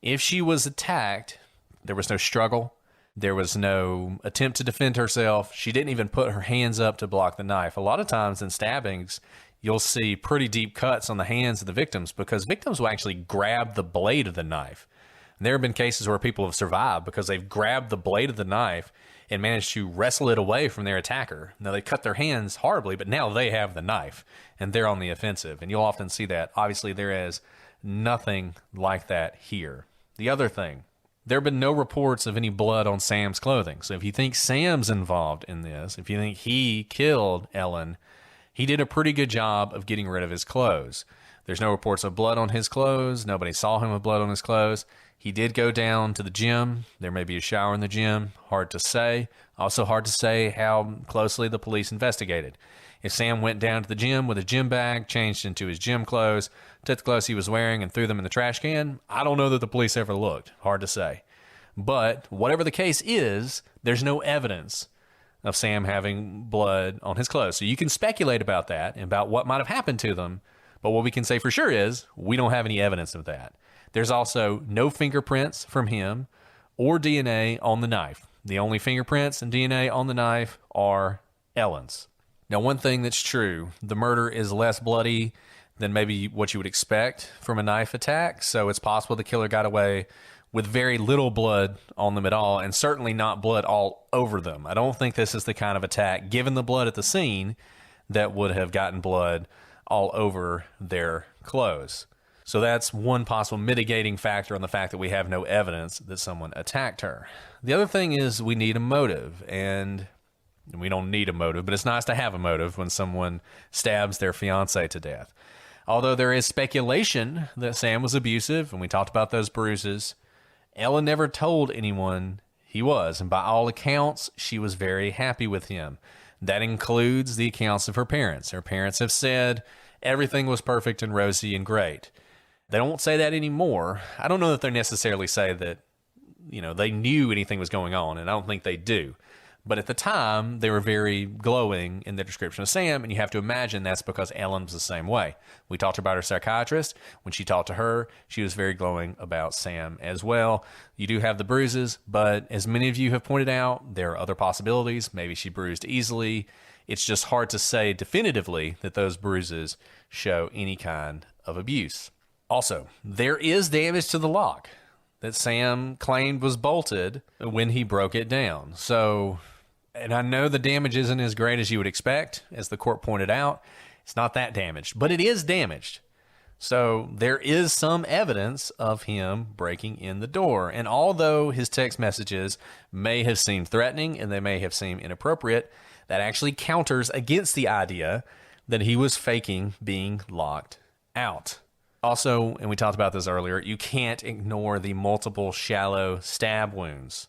If she was attacked, there was no struggle. There was no attempt to defend herself. She didn't even put her hands up to block the knife. A lot of times in stabbings, you'll see pretty deep cuts on the hands of the victims because victims will actually grab the blade of the knife. And there have been cases where people have survived because they've grabbed the blade of the knife and managed to wrestle it away from their attacker. Now, they cut their hands horribly, but now they have the knife, and they're on the offensive. And you'll often see that. Obviously, there is nothing like that here. The other thing, there have been no reports of any blood on Sam's clothing. So if you think Sam's involved in this, if you think he killed Ellen, he did a pretty good job of getting rid of his clothes. There's no reports of blood on his clothes. Nobody saw him with blood on his clothes. He did go down to the gym. There may be a shower in the gym. Hard to say. Also hard to say how closely the police investigated. If Sam went down to the gym with a gym bag, changed into his gym clothes, took the clothes he was wearing and threw them in the trash can, I don't know that the police ever looked. Hard to say. But whatever the case is, there's no evidence of Sam having blood on his clothes. So you can speculate about that and about what might have happened to them. But what we can say for sure is we don't have any evidence of that. There's also no fingerprints from him or DNA on the knife. The only fingerprints and DNA on the knife are Ellen's. Now, one thing that's true, the murder is less bloody than maybe what you would expect from a knife attack. So it's possible the killer got away with very little blood on them at all, and certainly not blood all over them. I don't think this is the kind of attack, given the blood at the scene, that would have gotten blood all over their clothes. So that's one possible mitigating factor on the fact that we have no evidence that someone attacked her. The other thing is we need a motive, and we don't need a motive, but it's nice to have a motive when someone stabs their fiancée to death. Although there is speculation that Sam was abusive, and we talked about those bruises, Ellen never told anyone he was, and by all accounts, she was very happy with him. That includes the accounts of her parents. Her parents have said everything was perfect and rosy and great. They don't say that anymore. I don't know that they necessarily say that, they knew anything was going on, and I don't think they do. But at the time, they were very glowing in their description of Sam, and you have to imagine that's because Ellen was the same way. We talked about her psychiatrist. When she talked to her, she was very glowing about Sam as well. You do have the bruises, but as many of you have pointed out, there are other possibilities. Maybe she bruised easily. It's just hard to say definitively that those bruises show any kind of abuse. Also, there is damage to the lock that Sam claimed was bolted when he broke it down. So, and I know the damage isn't as great as you would expect, as the court pointed out. It's not that damaged, but it is damaged. So there is some evidence of him breaking in the door. And although his text messages may have seemed threatening and they may have seemed inappropriate, that actually counters against the idea that he was faking being locked out. Also, and we talked about this earlier, you can't ignore the multiple shallow stab wounds.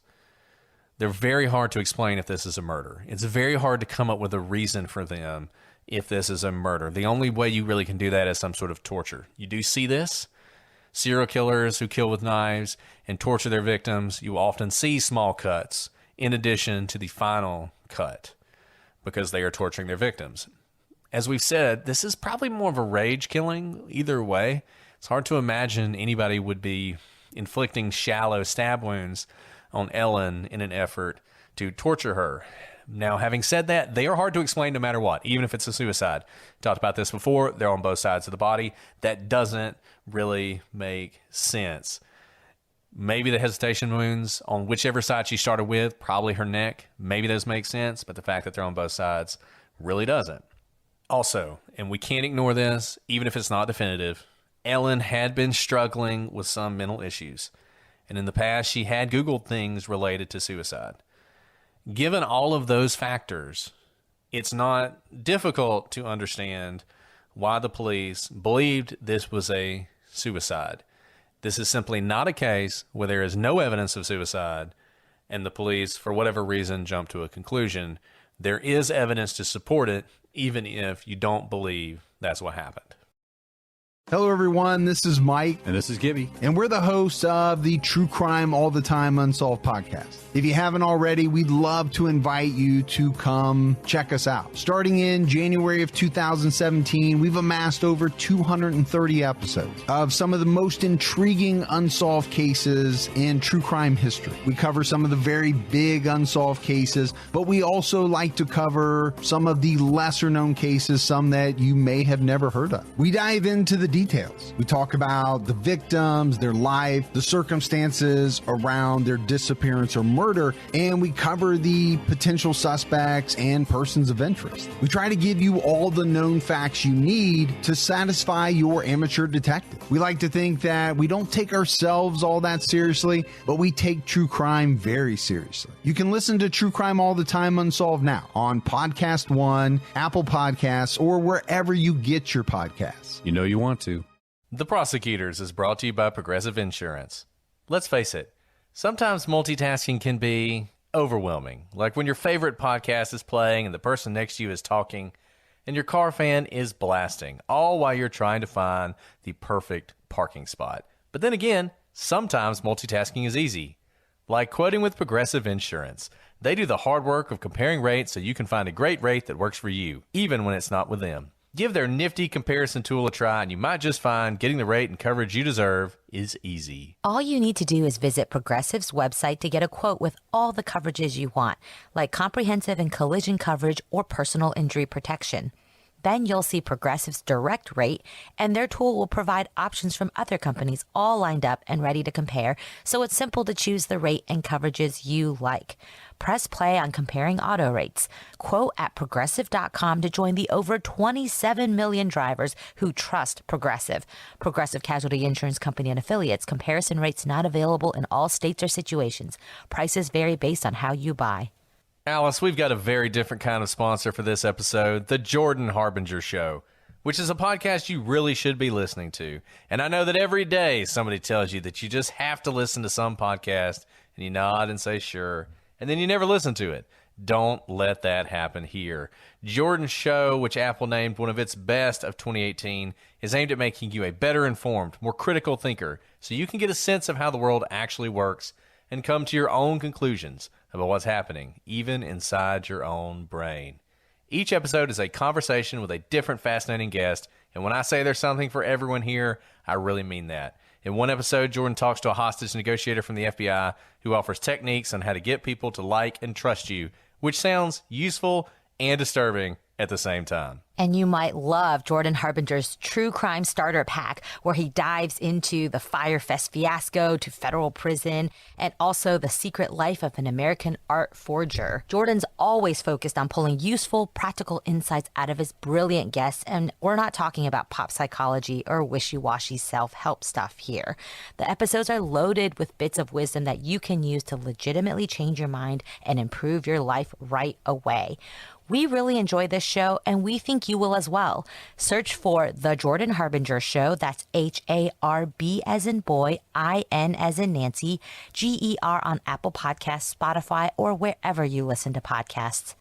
They're very hard to explain if this is a murder. It's very hard to come up with a reason for them if this is a murder. The only way you really can do that is some sort of torture. You do see this. Serial killers who kill with knives and torture their victims, you often see small cuts in addition to the final cut because they are torturing their victims. As we've said, this is probably more of a rage killing either way. It's hard to imagine anybody would be inflicting shallow stab wounds on Ellen in an effort to torture her. Now, having said that, they are hard to explain no matter what, even if it's a suicide. Talked about this before. They're on both sides of the body. That doesn't really make sense. Maybe the hesitation wounds on whichever side she started with, probably her neck, maybe those make sense, but the fact that they're on both sides really doesn't. Also, and we can't ignore this, even if it's not definitive, Ellen had been struggling with some mental issues. And in the past, she had Googled things related to suicide. Given all of those factors, it's not difficult to understand why the police believed this was a suicide. This is simply not a case where there is no evidence of suicide and the police, for whatever reason, jump to a conclusion. There is evidence to support it, even if you don't believe that's what happened. Hello, everyone. This is Mike. And this is Gibby. And we're the hosts of the True Crime All the Time Unsolved podcast. If you haven't already, we'd love to invite you to come check us out. Starting in January of 2017, we've amassed over 230 episodes of some of the most intriguing unsolved cases in true crime history. We cover some of the very big unsolved cases, but we also like to cover some of the lesser known cases, some that you may have never heard of. We dive into the details. We talk about the victims, their life, the circumstances around their disappearance or murder, and we cover the potential suspects and persons of interest. We try to give you all the known facts you need to satisfy your amateur detective. We like to think that we don't take ourselves all that seriously, but we take true crime very seriously. You can listen to True Crime All the Time Unsolved now on Podcast One, Apple Podcasts, or wherever you get your podcasts. You know you want to. The Prosecutors is brought to you by Progressive Insurance. Let's face it, sometimes multitasking can be overwhelming. Like when your favorite podcast is playing and the person next to you is talking and your car fan is blasting, all while you're trying to find the perfect parking spot. But then again, sometimes multitasking is easy. Like quoting with Progressive Insurance. They do the hard work of comparing rates so you can find a great rate that works for you, even when it's not with them. Give their nifty comparison tool a try, and you might just find getting the rate and coverage you deserve is easy. All you need to do is visit Progressive's website to get a quote with all the coverages you want, like comprehensive and collision coverage or personal injury protection. Then you'll see Progressive's direct rate, and their tool will provide options from other companies all lined up and ready to compare, so it's simple to choose the rate and coverages you like. Press play on comparing auto rates. Quote at Progressive.com to join the over 27 million drivers who trust Progressive. Progressive Casualty Insurance Company and Affiliates. Comparison rates not available in all states or situations. Prices vary based on how you buy. Alice, we've got a very different kind of sponsor for this episode, The Jordan Harbinger Show, which is a podcast you really should be listening to. And I know that every day somebody tells you that you just have to listen to some podcast, and you nod and say sure, and then you never listen to it. Don't let that happen here. Jordan's show, which Apple named one of its best of 2018, is aimed at making you a better informed, more critical thinker, so you can get a sense of how the world actually works and come to your own conclusions about what's happening, even inside your own brain. Each episode is a conversation with a different fascinating guest, and when I say there's something for everyone here, I really mean that. In one episode, Jordan talks to a hostage negotiator from the FBI who offers techniques on how to get people to like and trust you, which sounds useful and disturbing at the same time. And you might love Jordan Harbinger's True Crime Starter Pack, where he dives into the Firefest fiasco to federal prison and also the secret life of an American art forger. Jordan's always focused on pulling useful, practical insights out of his brilliant guests, and we're not talking about pop psychology or wishy-washy self-help stuff here. The episodes are loaded with bits of wisdom that you can use to legitimately change your mind and improve your life right away. We really enjoy this show, and we think you will as well. Search for The Jordan Harbinger Show. That's Harb as in boy, IN as in Nancy, GER on Apple Podcasts, Spotify, or wherever you listen to podcasts.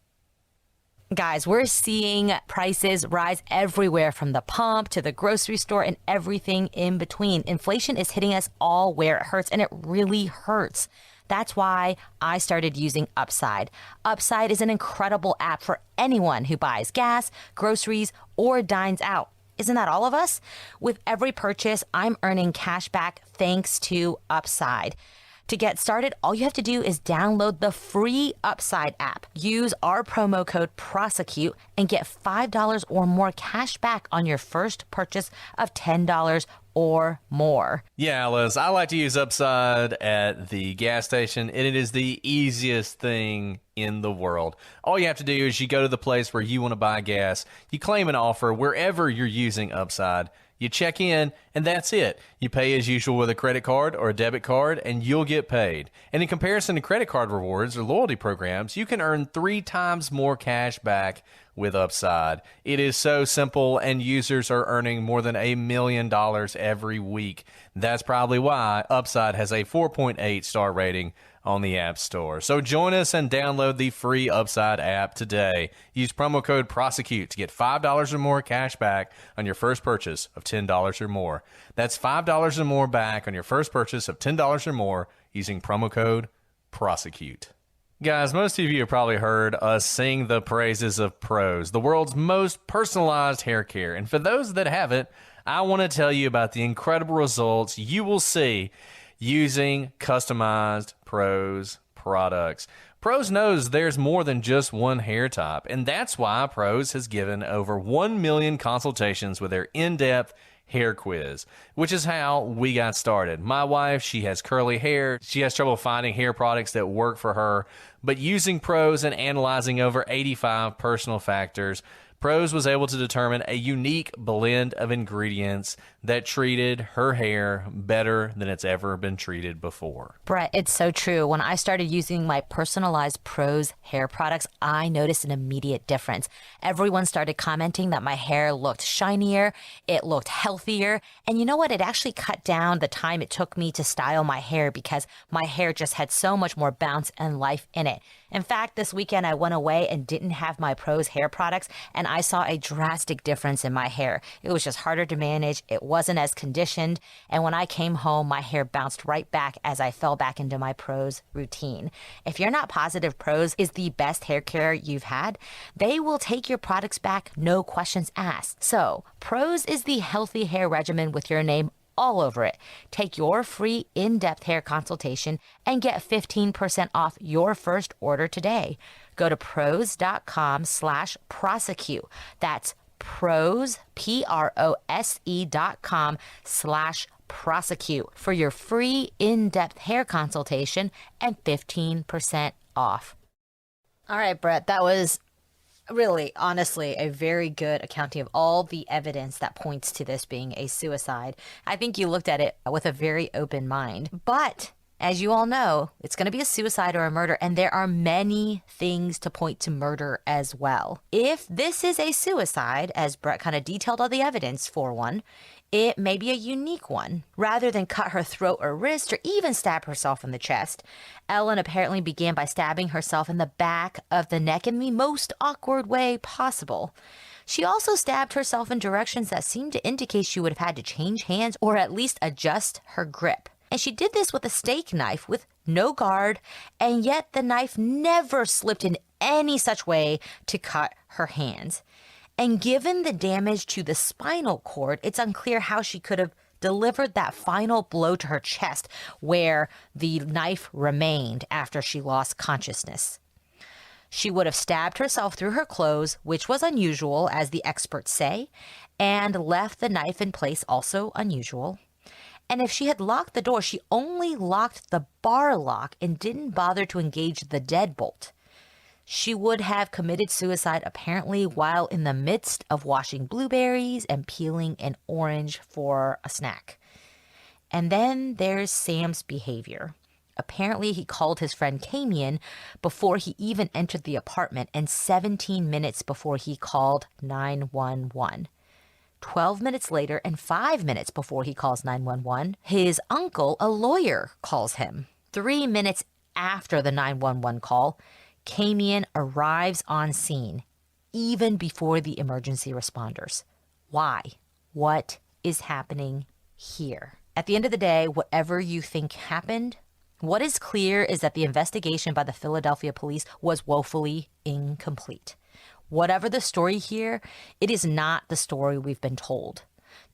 Guys, we're seeing prices rise everywhere from the pump to the grocery store and everything in between. Inflation is hitting us all where it hurts, and it really hurts. That's why I started using Upside. Upside is an incredible app for anyone who buys gas, groceries, or dines out. Isn't that all of us? With every purchase, I'm earning cash back thanks to Upside. To get started, all you have to do is download the free Upside app. Use our promo code PROSECUTE and get $5 or more cash back on your first purchase of $10 or more. Yeah, Alice, I like to use Upside at the gas station, and it is the easiest thing in the world. All you have to do is you go to the place where you want to buy gas, you claim an offer wherever you're using Upside, you check in, and that's it. You pay as usual with a credit card or a debit card, and you'll get paid. And in comparison to credit card rewards or loyalty programs, you can earn 3 times more cash back with Upside. It is so simple, and users are earning more than $1 million every week. That's probably why Upside has a 4.8 star rating on the App Store. So join us and download the free Upside app today. Use promo code PROSECUTE to get $5 or more cash back on your first purchase of $10 or more. That's $5 or more back on your first purchase of $10 or more using promo code PROSECUTE. Guys, most of you have probably heard us sing the praises of Prose, the world's most personalized hair care. And for those that haven't, I want to tell you about the incredible results you will see using customized Prose products. Prose knows there's more than just one hair type, and that's why Prose has given over 1 million consultations with their in-depth hair quiz, which is how we got started. My wife, she has curly hair. She has trouble finding hair products that work for her, but using Pros and analyzing over 85 personal factors, Pros was able to determine a unique blend of ingredients that treated her hair better than it's ever been treated before. Brett, it's so true. When I started using my personalized Pros hair products, I noticed an immediate difference. Everyone started commenting that my hair looked shinier, it looked healthier, and you know what? It actually cut down the time it took me to style my hair because my hair just had so much more bounce and life in it. In fact, this weekend I went away and didn't have my Pros hair products, and I saw a drastic difference in my hair. It was just harder to manage. It wasn't as conditioned. And when I came home, my hair bounced right back as I fell back into my Pros routine. If you're not positive Pros is the best hair care you've had, they will take your products back, no questions asked. So Pros is the healthy hair regimen with your name all over it. Take your free in-depth hair consultation and get 15% off your first order today. Go to pros.com/prosecute. That's pros, PROSE.com/prosecute for your free in-depth hair consultation and 15% off. All right, Brett, that was really, honestly, a very good accounting of all the evidence that points to this being a suicide. I think you looked at it with a very open mind. But as you all know, it's going to be a suicide or a murder, and there are many things to point to murder as well. If this is a suicide, as Brett kind of detailed all the evidence for one, it may be a unique one. Rather than cut her throat or wrist or even stab herself in the chest, Ellen apparently began by stabbing herself in the back of the neck in the most awkward way possible. She also stabbed herself in directions that seemed to indicate she would have had to change hands or at least adjust her grip. And she did this with a steak knife with no guard, and yet the knife never slipped in any such way to cut her hands. And given the damage to the spinal cord, it's unclear how she could have delivered that final blow to her chest where the knife remained after she lost consciousness. She would have stabbed herself through her clothes, which was unusual, as the experts say, and left the knife in place, also unusual. And if she had locked the door, she only locked the bar lock and didn't bother to engage the deadbolt. She would have committed suicide apparently while in the midst of washing blueberries and peeling an orange for a snack. And then there's Sam's behavior. Apparently he called his friend Camion before he even entered the apartment and 17 minutes before he called 911. 12 minutes later and 5 minutes before he calls 911, his uncle, a lawyer, calls him. 3 minutes after the 911 call, Camion arrives on scene, even before the emergency responders. Why? What is happening here? At the end of the day, whatever you think happened, what is clear is that the investigation by the Philadelphia police was woefully incomplete. Whatever the story here, it is not the story we've been told.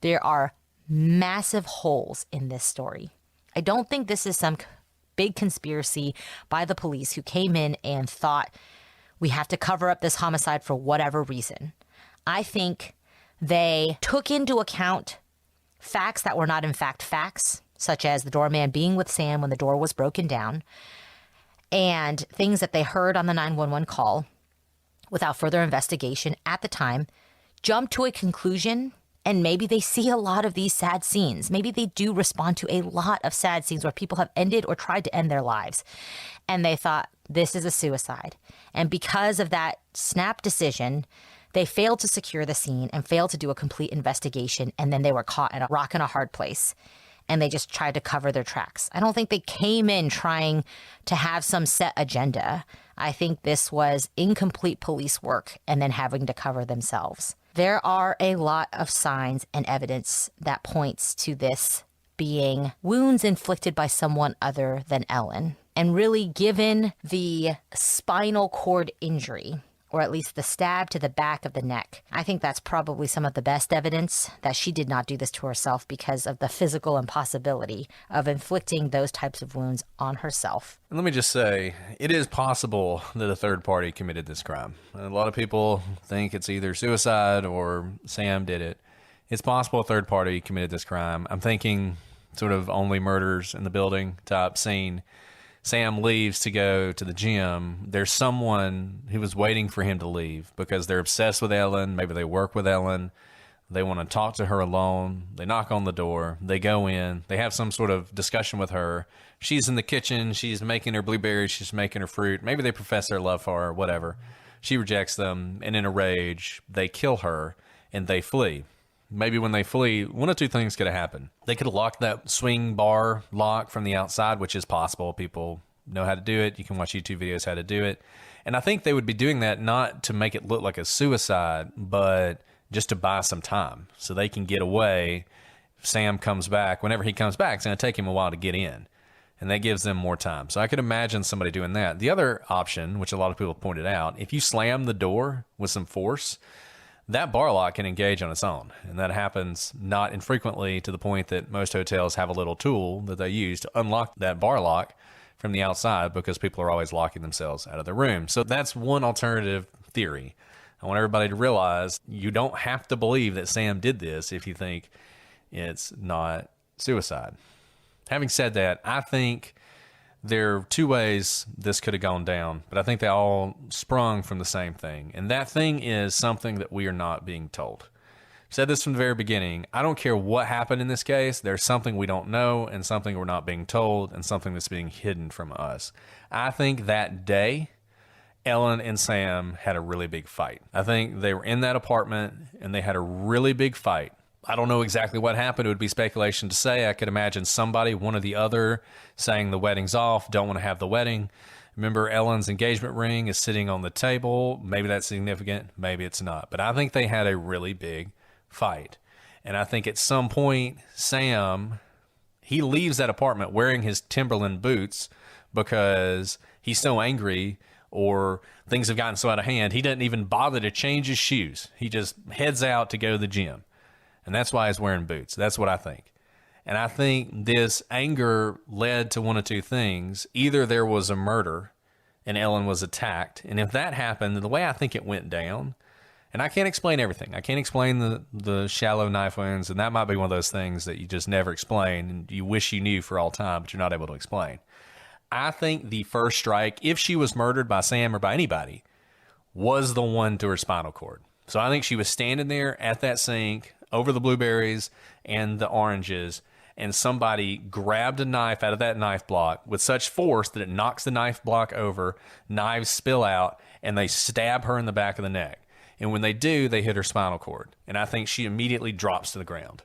There are massive holes in this story. I don't think this is some big conspiracy by the police who came in and thought we have to cover up this homicide for whatever reason. I think they took into account facts that were not in fact facts, such as the doorman being with Sam when the door was broken down, and things that they heard on the 911 call without further investigation at the time, jumped to a conclusion. And maybe they see a lot of these sad scenes. Maybe they do respond to a lot of sad scenes where people have ended or tried to end their lives. And they thought, this is a suicide. And because of that snap decision, they failed to secure the scene and failed to do a complete investigation. And then they were caught in a rock and a hard place. And they just tried to cover their tracks. I don't think they came in trying to have some set agenda. I think this was incomplete police work and then having to cover themselves. There are a lot of signs and evidence that points to this being wounds inflicted by someone other than Ellen. And really, given the spinal cord injury, or at least the stab to the back of the neck, I think that's probably some of the best evidence that she did not do this to herself because of the physical impossibility of inflicting those types of wounds on herself. And let me just say, it is possible that a third party committed this crime. A lot of people think it's either suicide or Sam did it. It's possible a third party committed this crime. I'm thinking sort of only murders in the building type scene. Sam leaves to go to the gym. There's someone who was waiting for him to leave because they're obsessed with Ellen. Maybe they work with Ellen. They want to talk to her alone. They knock on the door. They go in. They have some sort of discussion with her. She's in the kitchen. She's making her blueberries. She's making her fruit. Maybe they profess their love for her, whatever. She rejects them, and in a rage, they kill her, and they flee. Maybe when they flee, one of two things could have happened. They could have locked that swing bar lock from the outside, which is possible. People know how to do it. You can watch YouTube videos how to do it. And I think they would be doing that not to make it look like a suicide, but just to buy some time so they can get away. Sam comes back. Whenever he comes back, it's going to take him a while to get in. And that gives them more time. So I could imagine somebody doing that. The other option, which a lot of people pointed out, if you slam the door with some force, that bar lock can engage on its own. And that happens not infrequently, to the point that most hotels have a little tool that they use to unlock that bar lock from the outside, because people are always locking themselves out of their room. So that's one alternative theory. I want everybody to realize you don't have to believe that Sam did this if you think it's not suicide. Having said that, I think there are two ways this could have gone down, but I think they all sprung from the same thing. And that thing is something that we are not being told. I've said this from the very beginning. I don't care what happened in this case. There's something we don't know, and something we're not being told, and something that's being hidden from us. I think that day, Ellen and Sam had a really big fight. I think they were in that apartment and they had a really big fight. I don't know exactly what happened. It would be speculation to say. I could imagine somebody, one or the other, saying the wedding's off, don't want to have the wedding. Remember, Ellen's engagement ring is sitting on the table. Maybe that's significant. Maybe it's not. But I think they had a really big fight. And I think at some point, Sam, he leaves that apartment wearing his Timberland boots because he's so angry, or things have gotten so out of hand, he doesn't even bother to change his shoes. He just heads out to go to the gym. And that's why he's wearing boots. That's what I think. And I think this anger led to one of two things. Either there was a murder and Ellen was attacked. And if that happened, the way I think it went down, and I can't explain everything. I can't explain the shallow knife wounds. And that might be one of those things that you just never explain. And you wish you knew for all time, but you're not able to explain. I think the first strike, if she was murdered by Sam or by anybody, was the one to her spinal cord. So I think she was standing there at that sink over the blueberries and the oranges, and somebody grabbed a knife out of that knife block with such force that it knocks the knife block over, knives spill out, and they stab her in the back of the neck. And when they do, they hit her spinal cord. And I think she immediately drops to the ground.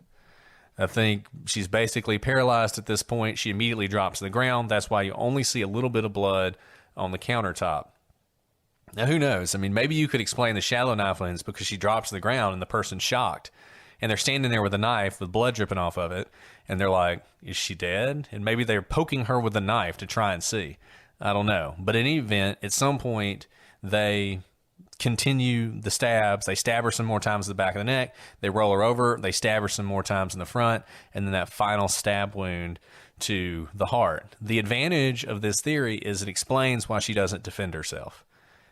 I think she's basically paralyzed at this point. She immediately drops to the ground. That's why you only see a little bit of blood on the countertop. Now, who knows? I mean, maybe you could explain the shallow knife wounds because she drops to the ground and the person's shocked. And they're standing there with a knife with blood dripping off of it. And they're like, is she dead? And maybe they're poking her with a knife to try and see. I don't know. But in any event, at some point, they continue the stabs. They stab her some more times in the back of the neck. They roll her over. They stab her some more times in the front. And then that final stab wound to the heart. The advantage of this theory is it explains why she doesn't defend herself.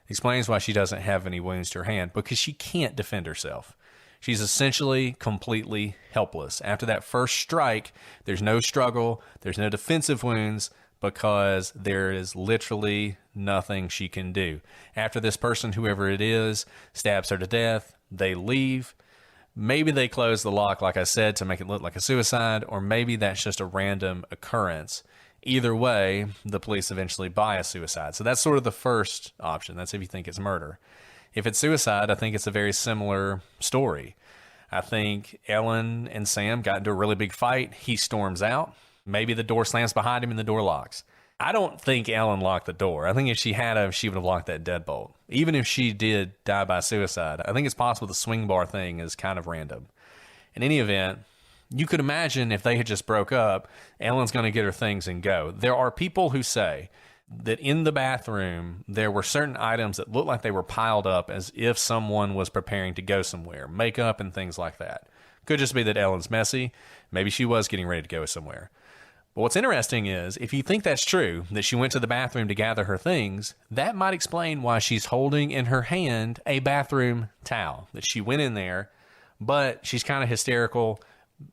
It explains why she doesn't have any wounds to her hand, because she can't defend herself. She's essentially completely helpless. After that first strike, there's no struggle. There's no defensive wounds, because there is literally nothing she can do. After this person, whoever it is, stabs her to death, they leave. Maybe they close the lock, like I said, to make it look like a suicide, or maybe that's just a random occurrence. Either way, the police eventually buy a suicide. So that's sort of the first option. That's if you think it's murder. If it's suicide, I think it's a very similar story. I think Ellen and Sam got into a really big fight. He storms out. Maybe the door slams behind him and the door locks. I don't think Ellen locked the door. I think if she had, she would have locked that deadbolt. Even if she did die by suicide, I think it's possible the swing bar thing is kind of random. In any event, you could imagine if they had just broke up, Ellen's going to get her things and go. There are people who say that in the bathroom, there were certain items that looked like they were piled up as if someone was preparing to go somewhere, makeup and things like that. Could just be that Ellen's messy. Maybe she was getting ready to go somewhere. But what's interesting is, if you think that's true, that she went to the bathroom to gather her things, that might explain why she's holding in her hand a bathroom towel, that she went in there, but she's kind of hysterical.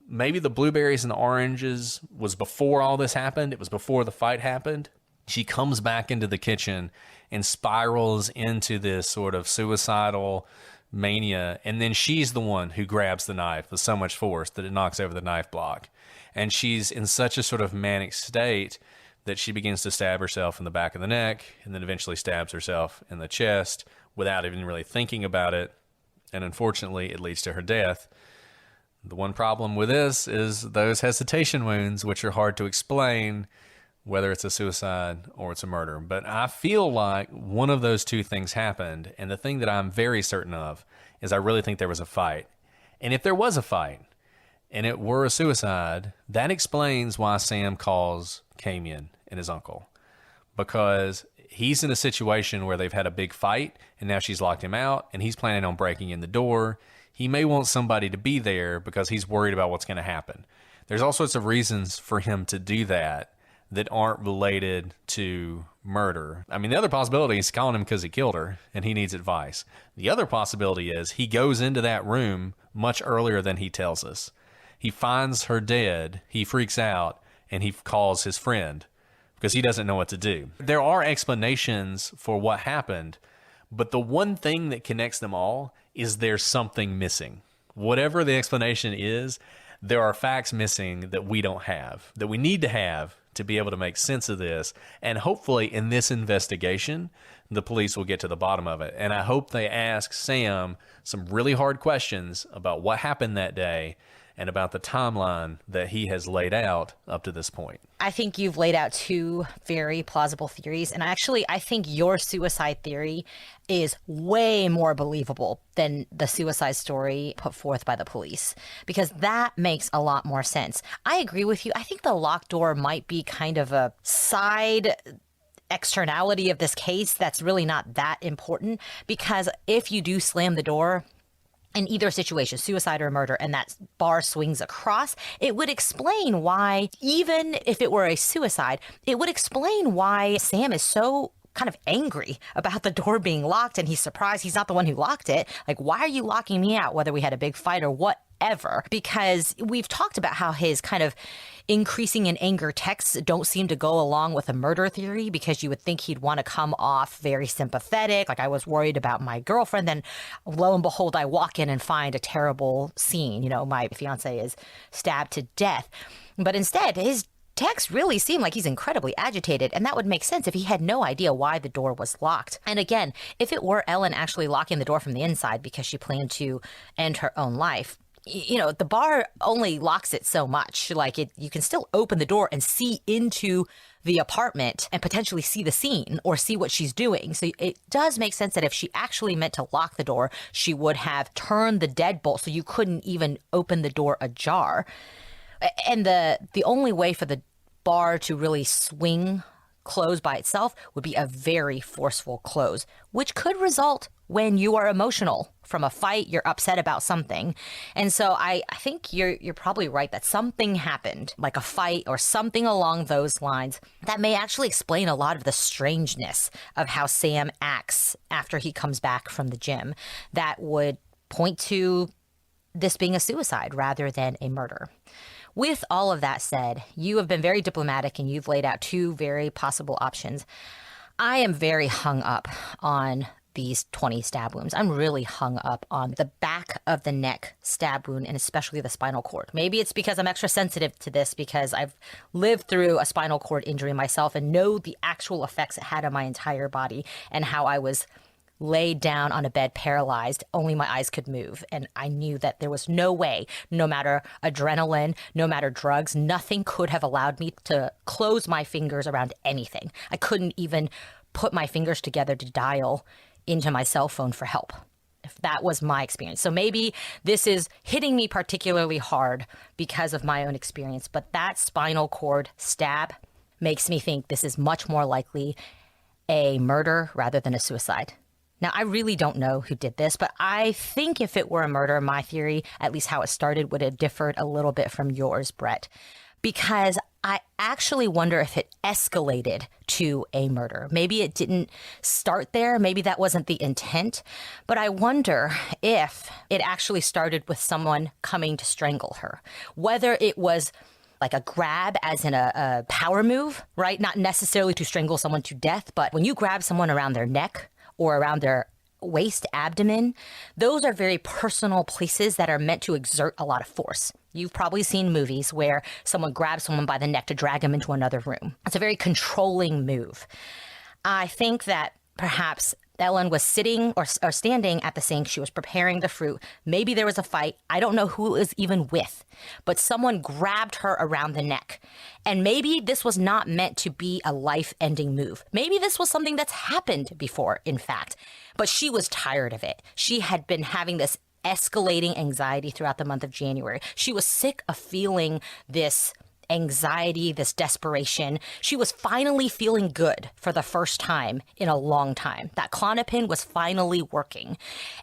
Maybe the blueberries and the oranges was before all this happened. It was before the fight happened. She comes back into the kitchen and spirals into this sort of suicidal mania. And then she's the one who grabs the knife with so much force that it knocks over the knife block. And she's in such a sort of manic state that she begins to stab herself in the back of the neck and then eventually stabs herself in the chest without even really thinking about it. And unfortunately, it leads to her death. The one problem with this is those hesitation wounds, which are hard to explain, whether it's a suicide or it's a murder. But I feel like one of those two things happened. And the thing that I'm very certain of is I really think there was a fight. And if there was a fight and it were a suicide, that explains why Sam calls Camion and his uncle. Because he's in a situation where they've had a big fight and now she's locked him out and he's planning on breaking in the door. He may want somebody to be there because he's worried about what's going to happen. There's all sorts of reasons for him to do that aren't related to murder. I mean, the other possibility is calling him because he killed her and he needs advice. The other possibility is he goes into that room much earlier than he tells us. He finds her dead, he freaks out, and he calls his friend because he doesn't know what to do. There are explanations for what happened, but the one thing that connects them all is there's something missing. Whatever the explanation is, there are facts missing that we don't have, that we need to have to be able to make sense of this. And hopefully in this investigation, the police will get to the bottom of it. And I hope they ask Sam some really hard questions about what happened that day and about the timeline that he has laid out up to this point. I think you've laid out two very plausible theories. And actually, I think your suicide theory is way more believable than the suicide story put forth by the police, because that makes a lot more sense. I agree with you. I think the locked door might be kind of a side externality of this case that's really not that important, because if you do slam the door in either situation, suicide or murder, and that bar swings across, it would explain why, even if it were a suicide, it would explain why Sam is so kind of angry about the door being locked and he's surprised he's not the one who locked it. Like, why are you locking me out, whether we had a big fight or whatever? Because we've talked about how his kind of increasing in anger texts don't seem to go along with a murder theory, because you would think he'd want to come off very sympathetic, like, I was worried about my girlfriend, then lo and behold, I walk in and find a terrible scene. You know, my fiance is stabbed to death. But instead, his texts really seem like he's incredibly agitated, and that would make sense if he had no idea why the door was locked. And again, if it were Ellen actually locking the door from the inside because she planned to end her own life, you know, the bar only locks it so much. Like, you can still open the door and see into the apartment and potentially see the scene or see what she's doing. So it does make sense that if she actually meant to lock the door, she would have turned the deadbolt so you couldn't even open the door ajar. And the only way for the bar to really swing close by itself would be a very forceful close, which could result when you are emotional from a fight, you're upset about something. And so I think you're probably right that something happened, like a fight or something along those lines, that may actually explain a lot of the strangeness of how Sam acts after he comes back from the gym. That would point to this being a suicide rather than a murder. With all of that said, you have been very diplomatic and you've laid out two very possible options. I am very hung up on these 20 stab wounds. I'm really hung up on the back of the neck stab wound, and especially the spinal cord. Maybe it's because I'm extra sensitive to this because I've lived through a spinal cord injury myself and know the actual effects it had on my entire body, and how I was laid down on a bed paralyzed, only my eyes could move. And I knew that there was no way, no matter adrenaline, no matter drugs, nothing could have allowed me to close my fingers around anything. I couldn't even put my fingers together to dial into my cell phone for help. If that was my experience. So maybe this is hitting me particularly hard because of my own experience, but that spinal cord stab makes me think this is much more likely a murder rather than a suicide. Now, I really don't know who did this, but I think if it were a murder, my theory, at least how it started, would have differed a little bit from yours, Brett. because I actually wonder if it escalated to a murder. Maybe it didn't start there. Maybe that wasn't the intent. But I wonder if it actually started with someone coming to strangle her, whether it was like a grab as in a power move, right? Not necessarily to strangle someone to death, but when you grab someone around their neck or around their waist, abdomen, those are very personal places that are meant to exert a lot of force. You've probably seen movies where someone grabs someone by the neck to drag them into another room. It's a very controlling move. I think that perhaps Ellen was sitting or standing at the sink. She was preparing the fruit. Maybe there was a fight. I don't know who it was even with, but someone grabbed her around the neck. And maybe this was not meant to be a life-ending move. Maybe this was something that's happened before, in fact. But she was tired of it. She had been having this escalating anxiety throughout the month of January. She was sick of feeling this anxiety, this desperation. She was finally feeling good for the first time in a long time. That Klonopin was finally working.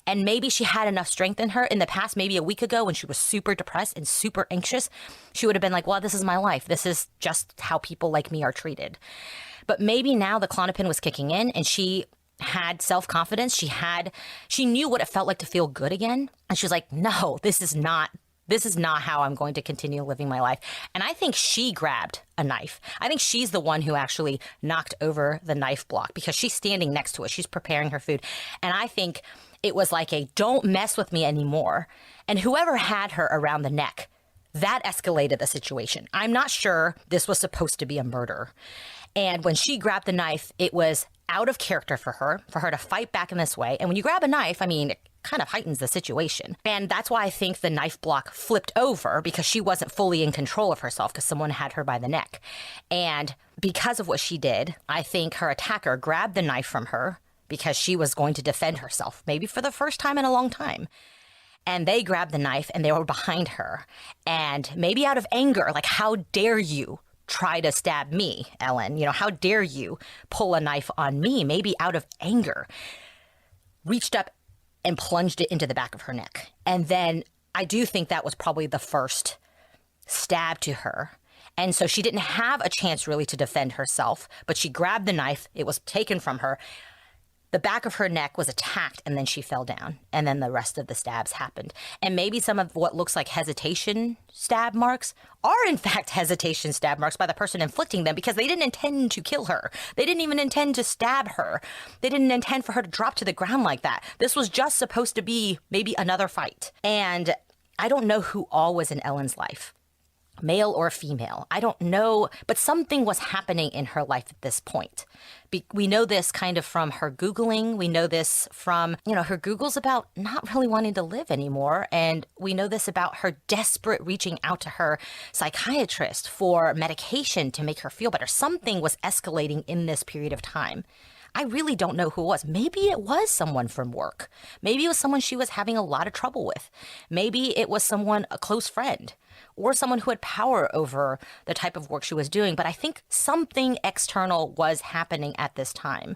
And maybe she had enough strength in her in the past, maybe a week ago when she was super depressed and super anxious. She would have been like, well, this is my life. This is just how people like me are treated. But maybe now the Klonopin was kicking in and she had self-confidence. She knew what it felt like to feel good again. And she was like, no, this is not how I'm going to continue living my life. And I think she grabbed a knife. I think she's the one who actually knocked over the knife block because she's standing next to it. She's preparing her food. And I think it was like a don't mess with me anymore. And whoever had her around the neck, that escalated the situation. I'm not sure this was supposed to be a murder. And when she grabbed the knife, it was out of character for her to fight back in this way. And when you grab a knife, I mean, it kind of heightens the situation. And that's why I think the knife block flipped over because she wasn't fully in control of herself because someone had her by the neck. And because of what she did, I think her attacker grabbed the knife from her because she was going to defend herself, maybe for the first time in a long time. And they grabbed the knife and they were behind her. And maybe out of anger, like, how dare you try to stab me, Ellen? You know, how dare you pull a knife on me? Maybe out of anger, reached up and plunged it into the back of her neck. And then I do think that was probably the first stab to her. And so she didn't have a chance really to defend herself, but she grabbed the knife. It was taken from her. The back of her neck was attacked and then she fell down. And then the rest of the stabs happened. And maybe some of what looks like hesitation stab marks are in fact hesitation stab marks by the person inflicting them because they didn't intend to kill her. They didn't even intend to stab her. They didn't intend for her to drop to the ground like that. This was just supposed to be maybe another fight. And I don't know who all was in Ellen's life, male or female. I don't know, but something was happening in her life at this point. We know this kind of from her Googling. We know this from, her Googles about not really wanting to live anymore. And we know this about her desperate reaching out to her psychiatrist for medication to make her feel better. Something was escalating in this period of time. I really don't know who it was. Maybe it was someone from work. Maybe it was someone she was having a lot of trouble with. Maybe it was someone, a close friend, or someone who had power over the type of work she was doing. But I think something external was happening at this time.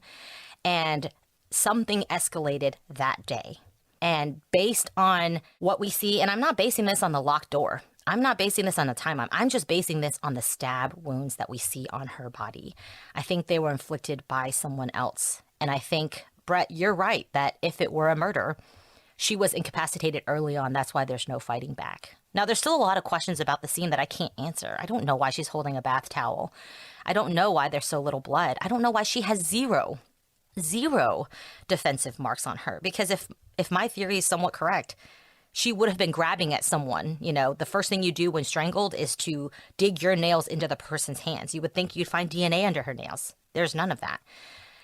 And something escalated that day. And based on what we see, and I'm not basing this on the locked door. I'm not basing this on the timeline. I'm just basing this on the stab wounds that we see on her body. I think they were inflicted by someone else. And I think, Brett, you're right that if it were a murder, she was incapacitated early on. That's why there's no fighting back. Now, there's still a lot of questions about the scene that I can't answer. I don't know why she's holding a bath towel. I don't know why there's so little blood. I don't know why she has zero defensive marks on her. Because if my theory is somewhat correct, she would have been grabbing at someone. The first thing you do when strangled is to dig your nails into the person's hands. You would think you'd find DNA under her nails. There's none of that.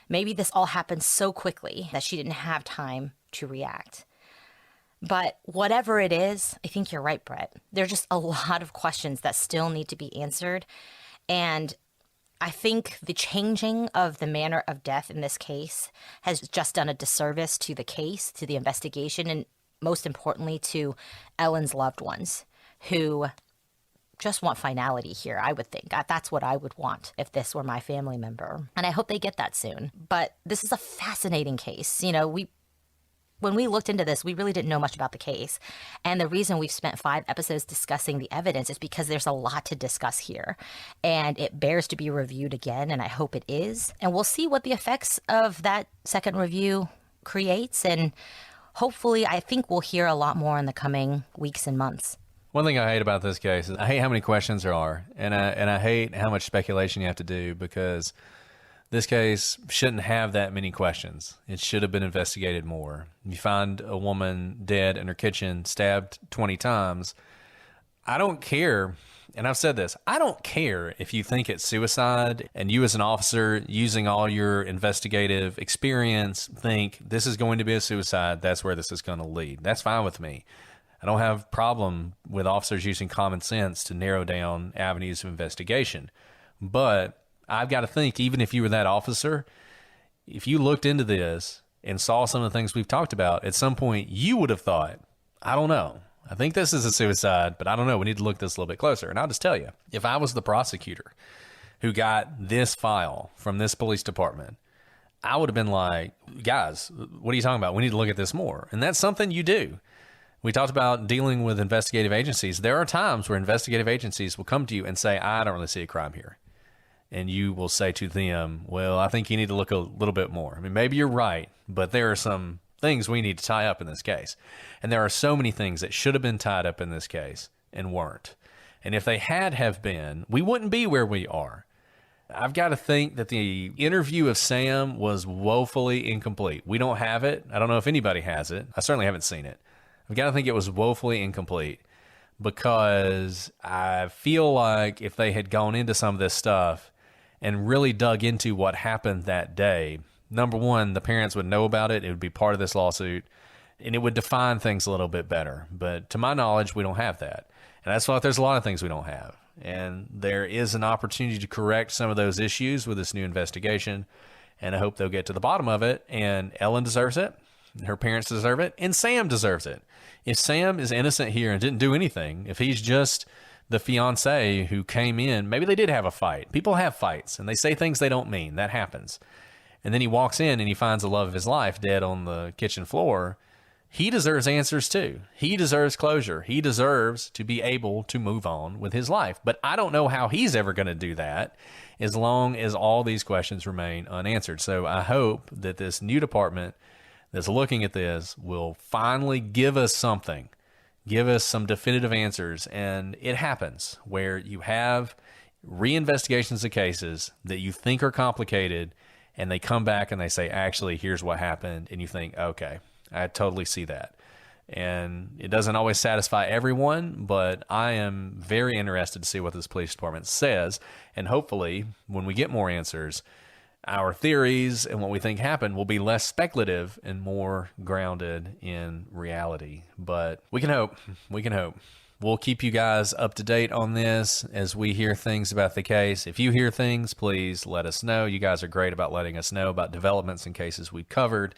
Maybe this all happened so quickly that she didn't have time to react. But whatever it is, I think you're right, Brett. There's just a lot of questions that still need to be answered. And I think the changing of the manner of death in this case has just done a disservice to the case, to the investigation, and most importantly to Ellen's loved ones who just want finality here, I would think. That's what I would want if this were my family member. And I hope they get that soon. But this is a fascinating case. when we looked into this, we really didn't know much about the case. And the reason we've spent 5 episodes discussing the evidence is because there's a lot to discuss here. And it bears to be reviewed again, and I hope it is. And we'll see what the effects of that second review creates. And hopefully, I think we'll hear a lot more in the coming weeks and months. One thing I hate about this case is I hate how many questions there are. And I hate how much speculation you have to do, because this case shouldn't have that many questions. It should have been investigated more. You find a woman dead in her kitchen, stabbed 20 times. I don't care, and I've said this, I don't care if you think it's suicide and you as an officer using all your investigative experience think this is going to be a suicide, that's where this is going to lead. That's fine with me. I don't have a problem with officers using common sense to narrow down avenues of investigation. But I've got to think, even if you were that officer, if you looked into this and saw some of the things we've talked about, at some point you would have thought, I don't know, I think this is a suicide, but I don't know, we need to look this a little bit closer. And I'll just tell you, if I was the prosecutor who got this file from this police department, I would have been like, guys, what are you talking about? We need to look at this more. And that's something you do. We talked about dealing with investigative agencies. There are times where investigative agencies will come to you and say, I don't really see a crime here. And you will say to them, well, I think you need to look a little bit more. I mean, maybe you're right, but there are some things we need to tie up in this case. And there are so many things that should have been tied up in this case and weren't. And if they have been, we wouldn't be where we are. I've got to think that the interview of Sam was woefully incomplete. We don't have it. I don't know if anybody has it. I certainly haven't seen it. I've got to think it was woefully incomplete, because I feel like if they had gone into some of this stuff and really dug into what happened that day, number one, the parents would know about it. It would be part of this lawsuit, and it would define things a little bit better. But to my knowledge, we don't have that. And that's why there's a lot of things we don't have. And there is an opportunity to correct some of those issues with this new investigation. And I hope they'll get to the bottom of it. And Ellen deserves it. Her parents deserve it. And Sam deserves it. If Sam is innocent here and didn't do anything, if he's just the fiance who came in, maybe they did have a fight. People have fights and they say things they don't mean. That happens. And then he walks in and he finds the love of his life dead on the kitchen floor. He deserves answers too. He deserves closure. He deserves to be able to move on with his life. But I don't know how he's ever going to do that as long as all these questions remain unanswered. So I hope that this new department that's looking at this will finally give us something. Give us some definitive answers. And it happens where you have reinvestigations of cases that you think are complicated, and they come back and they say, actually, here's what happened. And you think, okay, I totally see that. And it doesn't always satisfy everyone, but I am very interested to see what this police department says. And hopefully, when we get more answers, our theories and what we think happened will be less speculative and more grounded in reality. But we can hope. We can hope. We'll keep you guys up to date on this as we hear things about the case. If you hear things, please let us know. You guys are great about letting us know about developments and cases we've covered,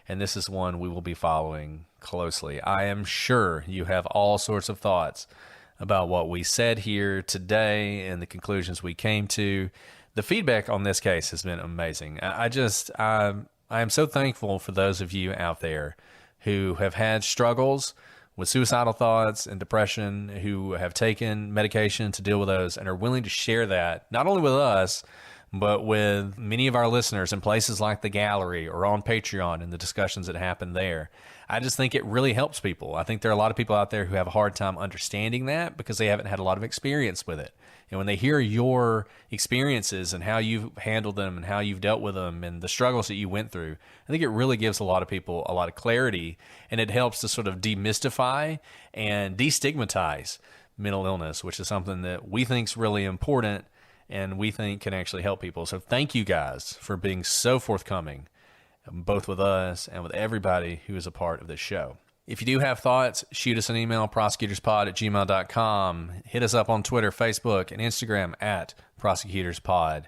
and this is one we will be following closely. I am sure you have all sorts of thoughts about what we said here today and the conclusions we came to. The feedback on this case has been amazing. I am so thankful for those of you out there who have had struggles with suicidal thoughts and depression, who have taken medication to deal with those and are willing to share that, not only with us, but with many of our listeners in places like the gallery or on Patreon and the discussions that happen there. I just think it really helps people. I think there are a lot of people out there who have a hard time understanding that because they haven't had a lot of experience with it. And when they hear your experiences and how you've handled them and how you've dealt with them and the struggles that you went through, I think it really gives a lot of people a lot of clarity, and it helps to sort of demystify and destigmatize mental illness, which is something that we think is really important and we think can actually help people. So thank you guys for being so forthcoming, both with us and with everybody who is a part of this show. If you do have thoughts, shoot us an email, prosecutorspod@gmail.com. Hit us up on Twitter, Facebook, and Instagram @prosecutorspod.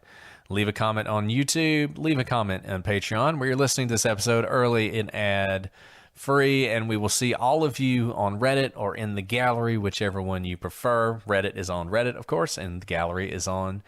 Leave a comment on YouTube. Leave a comment on Patreon, where you're listening to this episode early and ad-free. And we will see all of you on Reddit or in the gallery, whichever one you prefer. Reddit is on Reddit, of course, and the gallery is on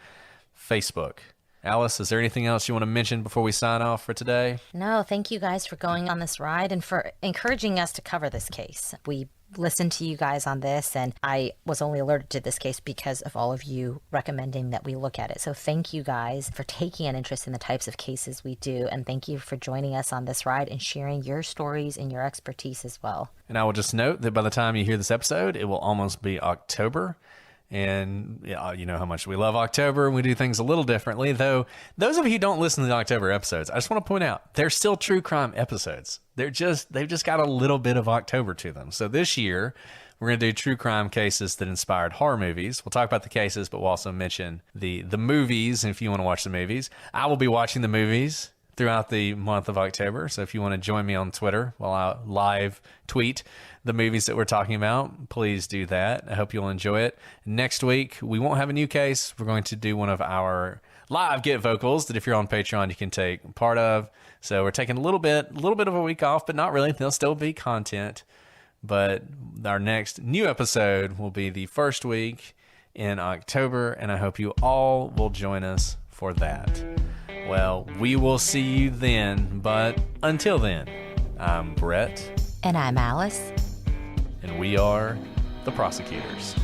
Facebook. Alice, is there anything else you want to mention before we sign off for today? No, thank you guys for going on this ride and for encouraging us to cover this case. We listened to you guys on this, and I was only alerted to this case because of all of you recommending that we look at it. So thank you guys for taking an interest in the types of cases we do, and thank you for joining us on this ride and sharing your stories and your expertise as well. And I will just note that by the time you hear this episode, it will almost be October. And you know how much we love October, and we do things a little differently. Though those of you who don't listen to the October episodes, I just want to point out they're still true crime episodes. They've just got a little bit of October to them. So this year we're going to do true crime cases that inspired horror movies. We'll talk about the cases, but we'll also mention the movies. And if you want to watch the movies, I will be watching the movies throughout the month of October. So if you want to join me on Twitter while I live tweet the movies that we're talking about, please do that. I hope you'll enjoy it. Next week, we won't have a new case. We're going to do one of our live Get Vocals that if you're on Patreon, you can take part of. So we're taking a little bit of a week off, but not really. There'll still be content. But our next new episode will be the first week in October, and I hope you all will join us for that. Well, we will see you then, but until then, I'm Brett. And I'm Alice. And we are the prosecutors.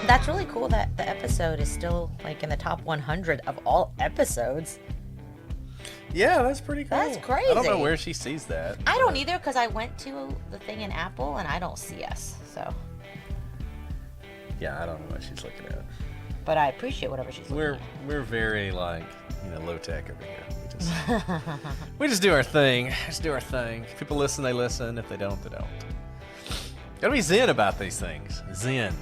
That's really cool that the episode is still like in the top 100 of all episodes. Yeah, that's pretty cool. That's crazy. I don't know where she sees that. I don't either, because I went to the thing in Apple and I don't see us. So. Yeah, I don't know what she's looking at. But I appreciate whatever she's looking at. We're very low tech over here. We just do our thing. Just do our thing. If people listen, they listen. If they don't, they don't. Gotta be zen about these things. Zen.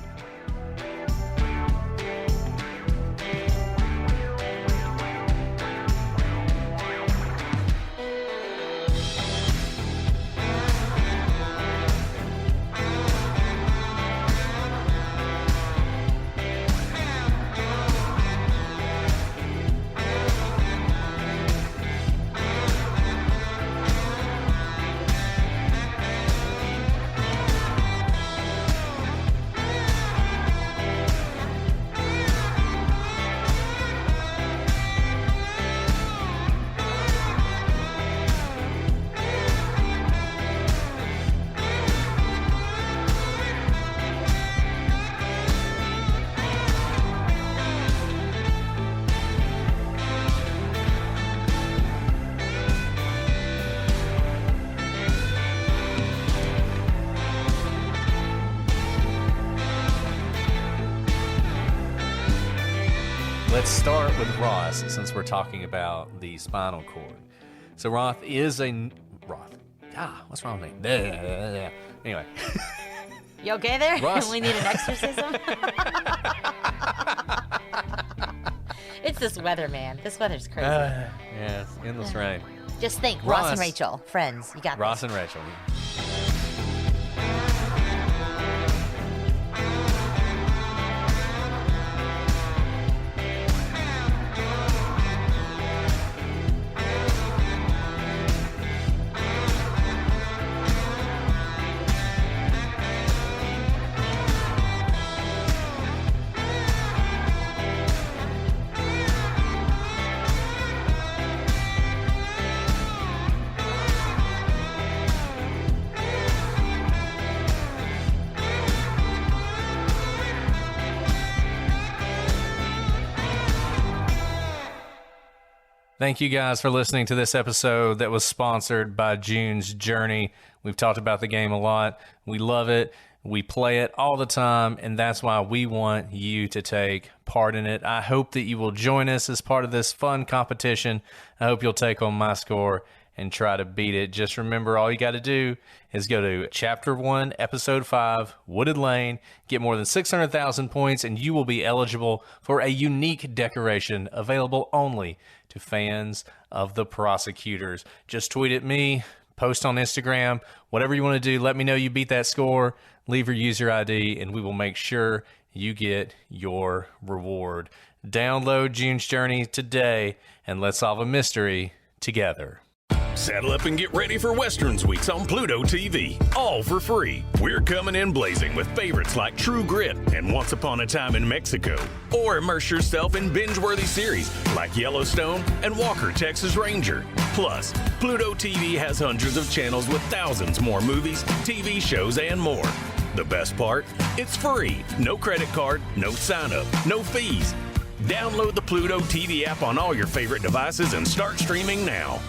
Let's start with Ross, since we're talking about the spinal cord. So Roth is a... Roth. What's wrong with me? Anyway. You okay there? Ross. We need an exorcism? It's this weather, man. This weather's crazy. Yeah, endless rain. Just think, Ross and Rachel, friends. You got Ross this. and Rachel. Thank you guys for listening to this episode that was sponsored by June's Journey. We've talked about the game a lot. We love it. We play it all the time, and that's why we want you to take part in it. I hope that you will join us as part of this fun competition. I hope you'll take on my score and try to beat it. Just remember, all you got to do is go to Chapter 1, Episode 5, Wooded Lane, get more than 600,000 points, and you will be eligible for a unique decoration available only to fans of the prosecutors. Just tweet at me, post on Instagram, whatever you want to do. Let me know you beat that score, leave your user ID, and we will make sure you get your reward. Download June's Journey today and let's solve a mystery together. Saddle up and get ready for Westerns Weeks on PlutoTV, all for free. We're coming in blazing with favorites like True Grit and Once Upon a Time in Mexico. Or immerse yourself in binge-worthy series like Yellowstone and Walker, Texas Ranger. Plus, PlutoTV has hundreds of channels with thousands more movies, TV shows, and more. The best part? It's free. No credit card, no sign-up, no fees. Download the Pluto TV app on all your favorite devices and start streaming now.